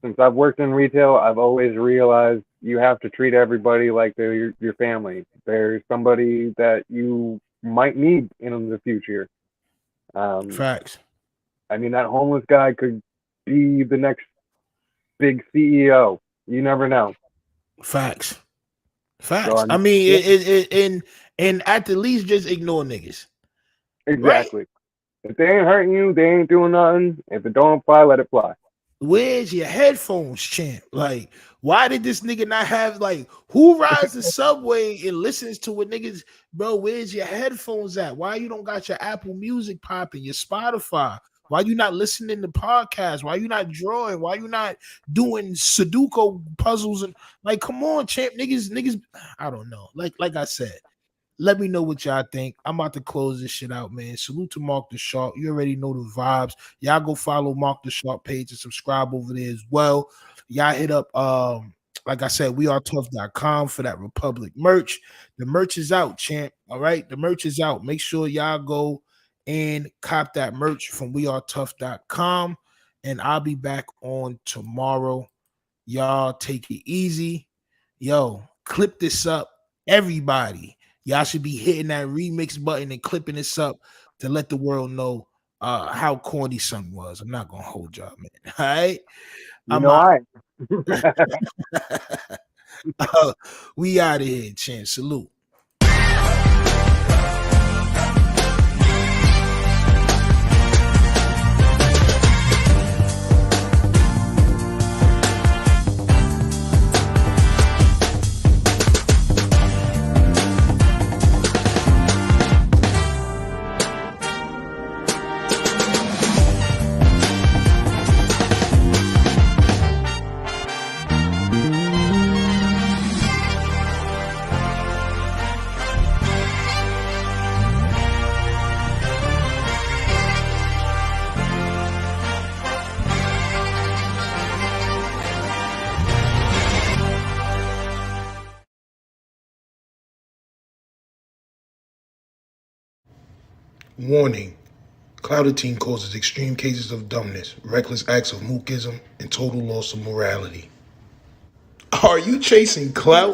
since I've worked in retail, I've always realized you have to treat everybody like they're your family. They're somebody that you might need in the future. Um, Facts. I mean, that homeless guy could be the next big CEO. You never know. Facts. So Facts. I I mean, mean, yeah, and at the least, just ignore niggas, right? exactly. If they ain't hurting you, they ain't doing nothing. If it don't apply, let it fly. Where's your headphones, champ? Like, why did this nigga not have, like, who rides the subway and listens to what niggas, bro? Where's your headphones at? Why you don't got your Apple Music popping, your Spotify? Why you not listening to podcasts? Why you not drawing? Why you not doing Sudoku puzzles? And like, come on, champ, niggas. I don't know. Like I said, let me know what y'all think. I'm about to close this shit out, man. Salute to Mark the Sharp. You already know the vibes. Y'all go follow Mark the Sharp page and subscribe over there as well. Y'all hit up, like I said, wearetough.com for that Republic merch. The merch is out, champ. All right. The merch is out. Make sure y'all go and cop that merch from wearetough.com. And I'll be back on tomorrow. Y'all take it easy. Yo, clip this up. Everybody. Y'all should be hitting that remix button and clipping this up to let the world know how corny something was. I'm not gonna hold y'all, man. All right. You I'm know, out. I. We out of here, Chan. Salute. Warning. Clouditine causes extreme cases of dumbness, reckless acts of mookism, and total loss of morality. Are you chasing clout?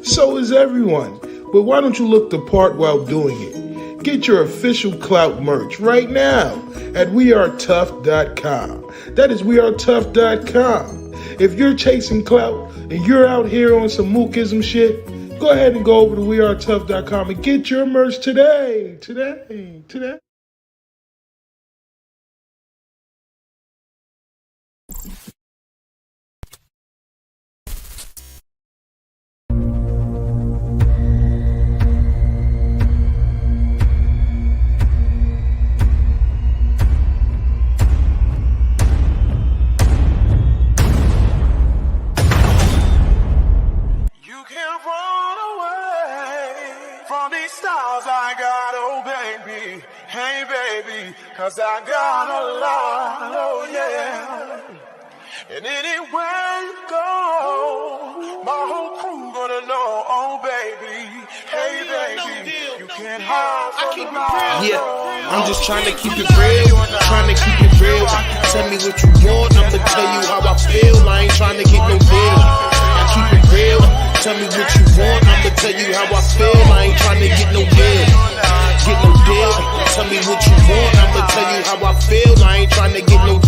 So is everyone. But why don't you look the part while doing it? Get your official clout merch right now at wearetough.com. That is wearetough.com. If you're chasing clout and you're out here on some mookism shit, go ahead and go over to wearetough.com and get your merch today. Today. You can't run away from these stars I got, oh baby. Hey baby, cause I got a lot, oh yeah. And anywhere you go, my whole crew gonna know, oh baby. Hey baby, you can't I keep it real. Yeah, I'm just trying to keep it real. Trying to keep it real. Tell me what you want, I'ma tell you how I feel. I ain't trying to get no deal. I keep it real. Tell me what you want, I'ma tell you how I feel. I ain't trying to get no deal. Get no deal. Tell me what you want, I'ma tell you how I feel. I ain't trying to get no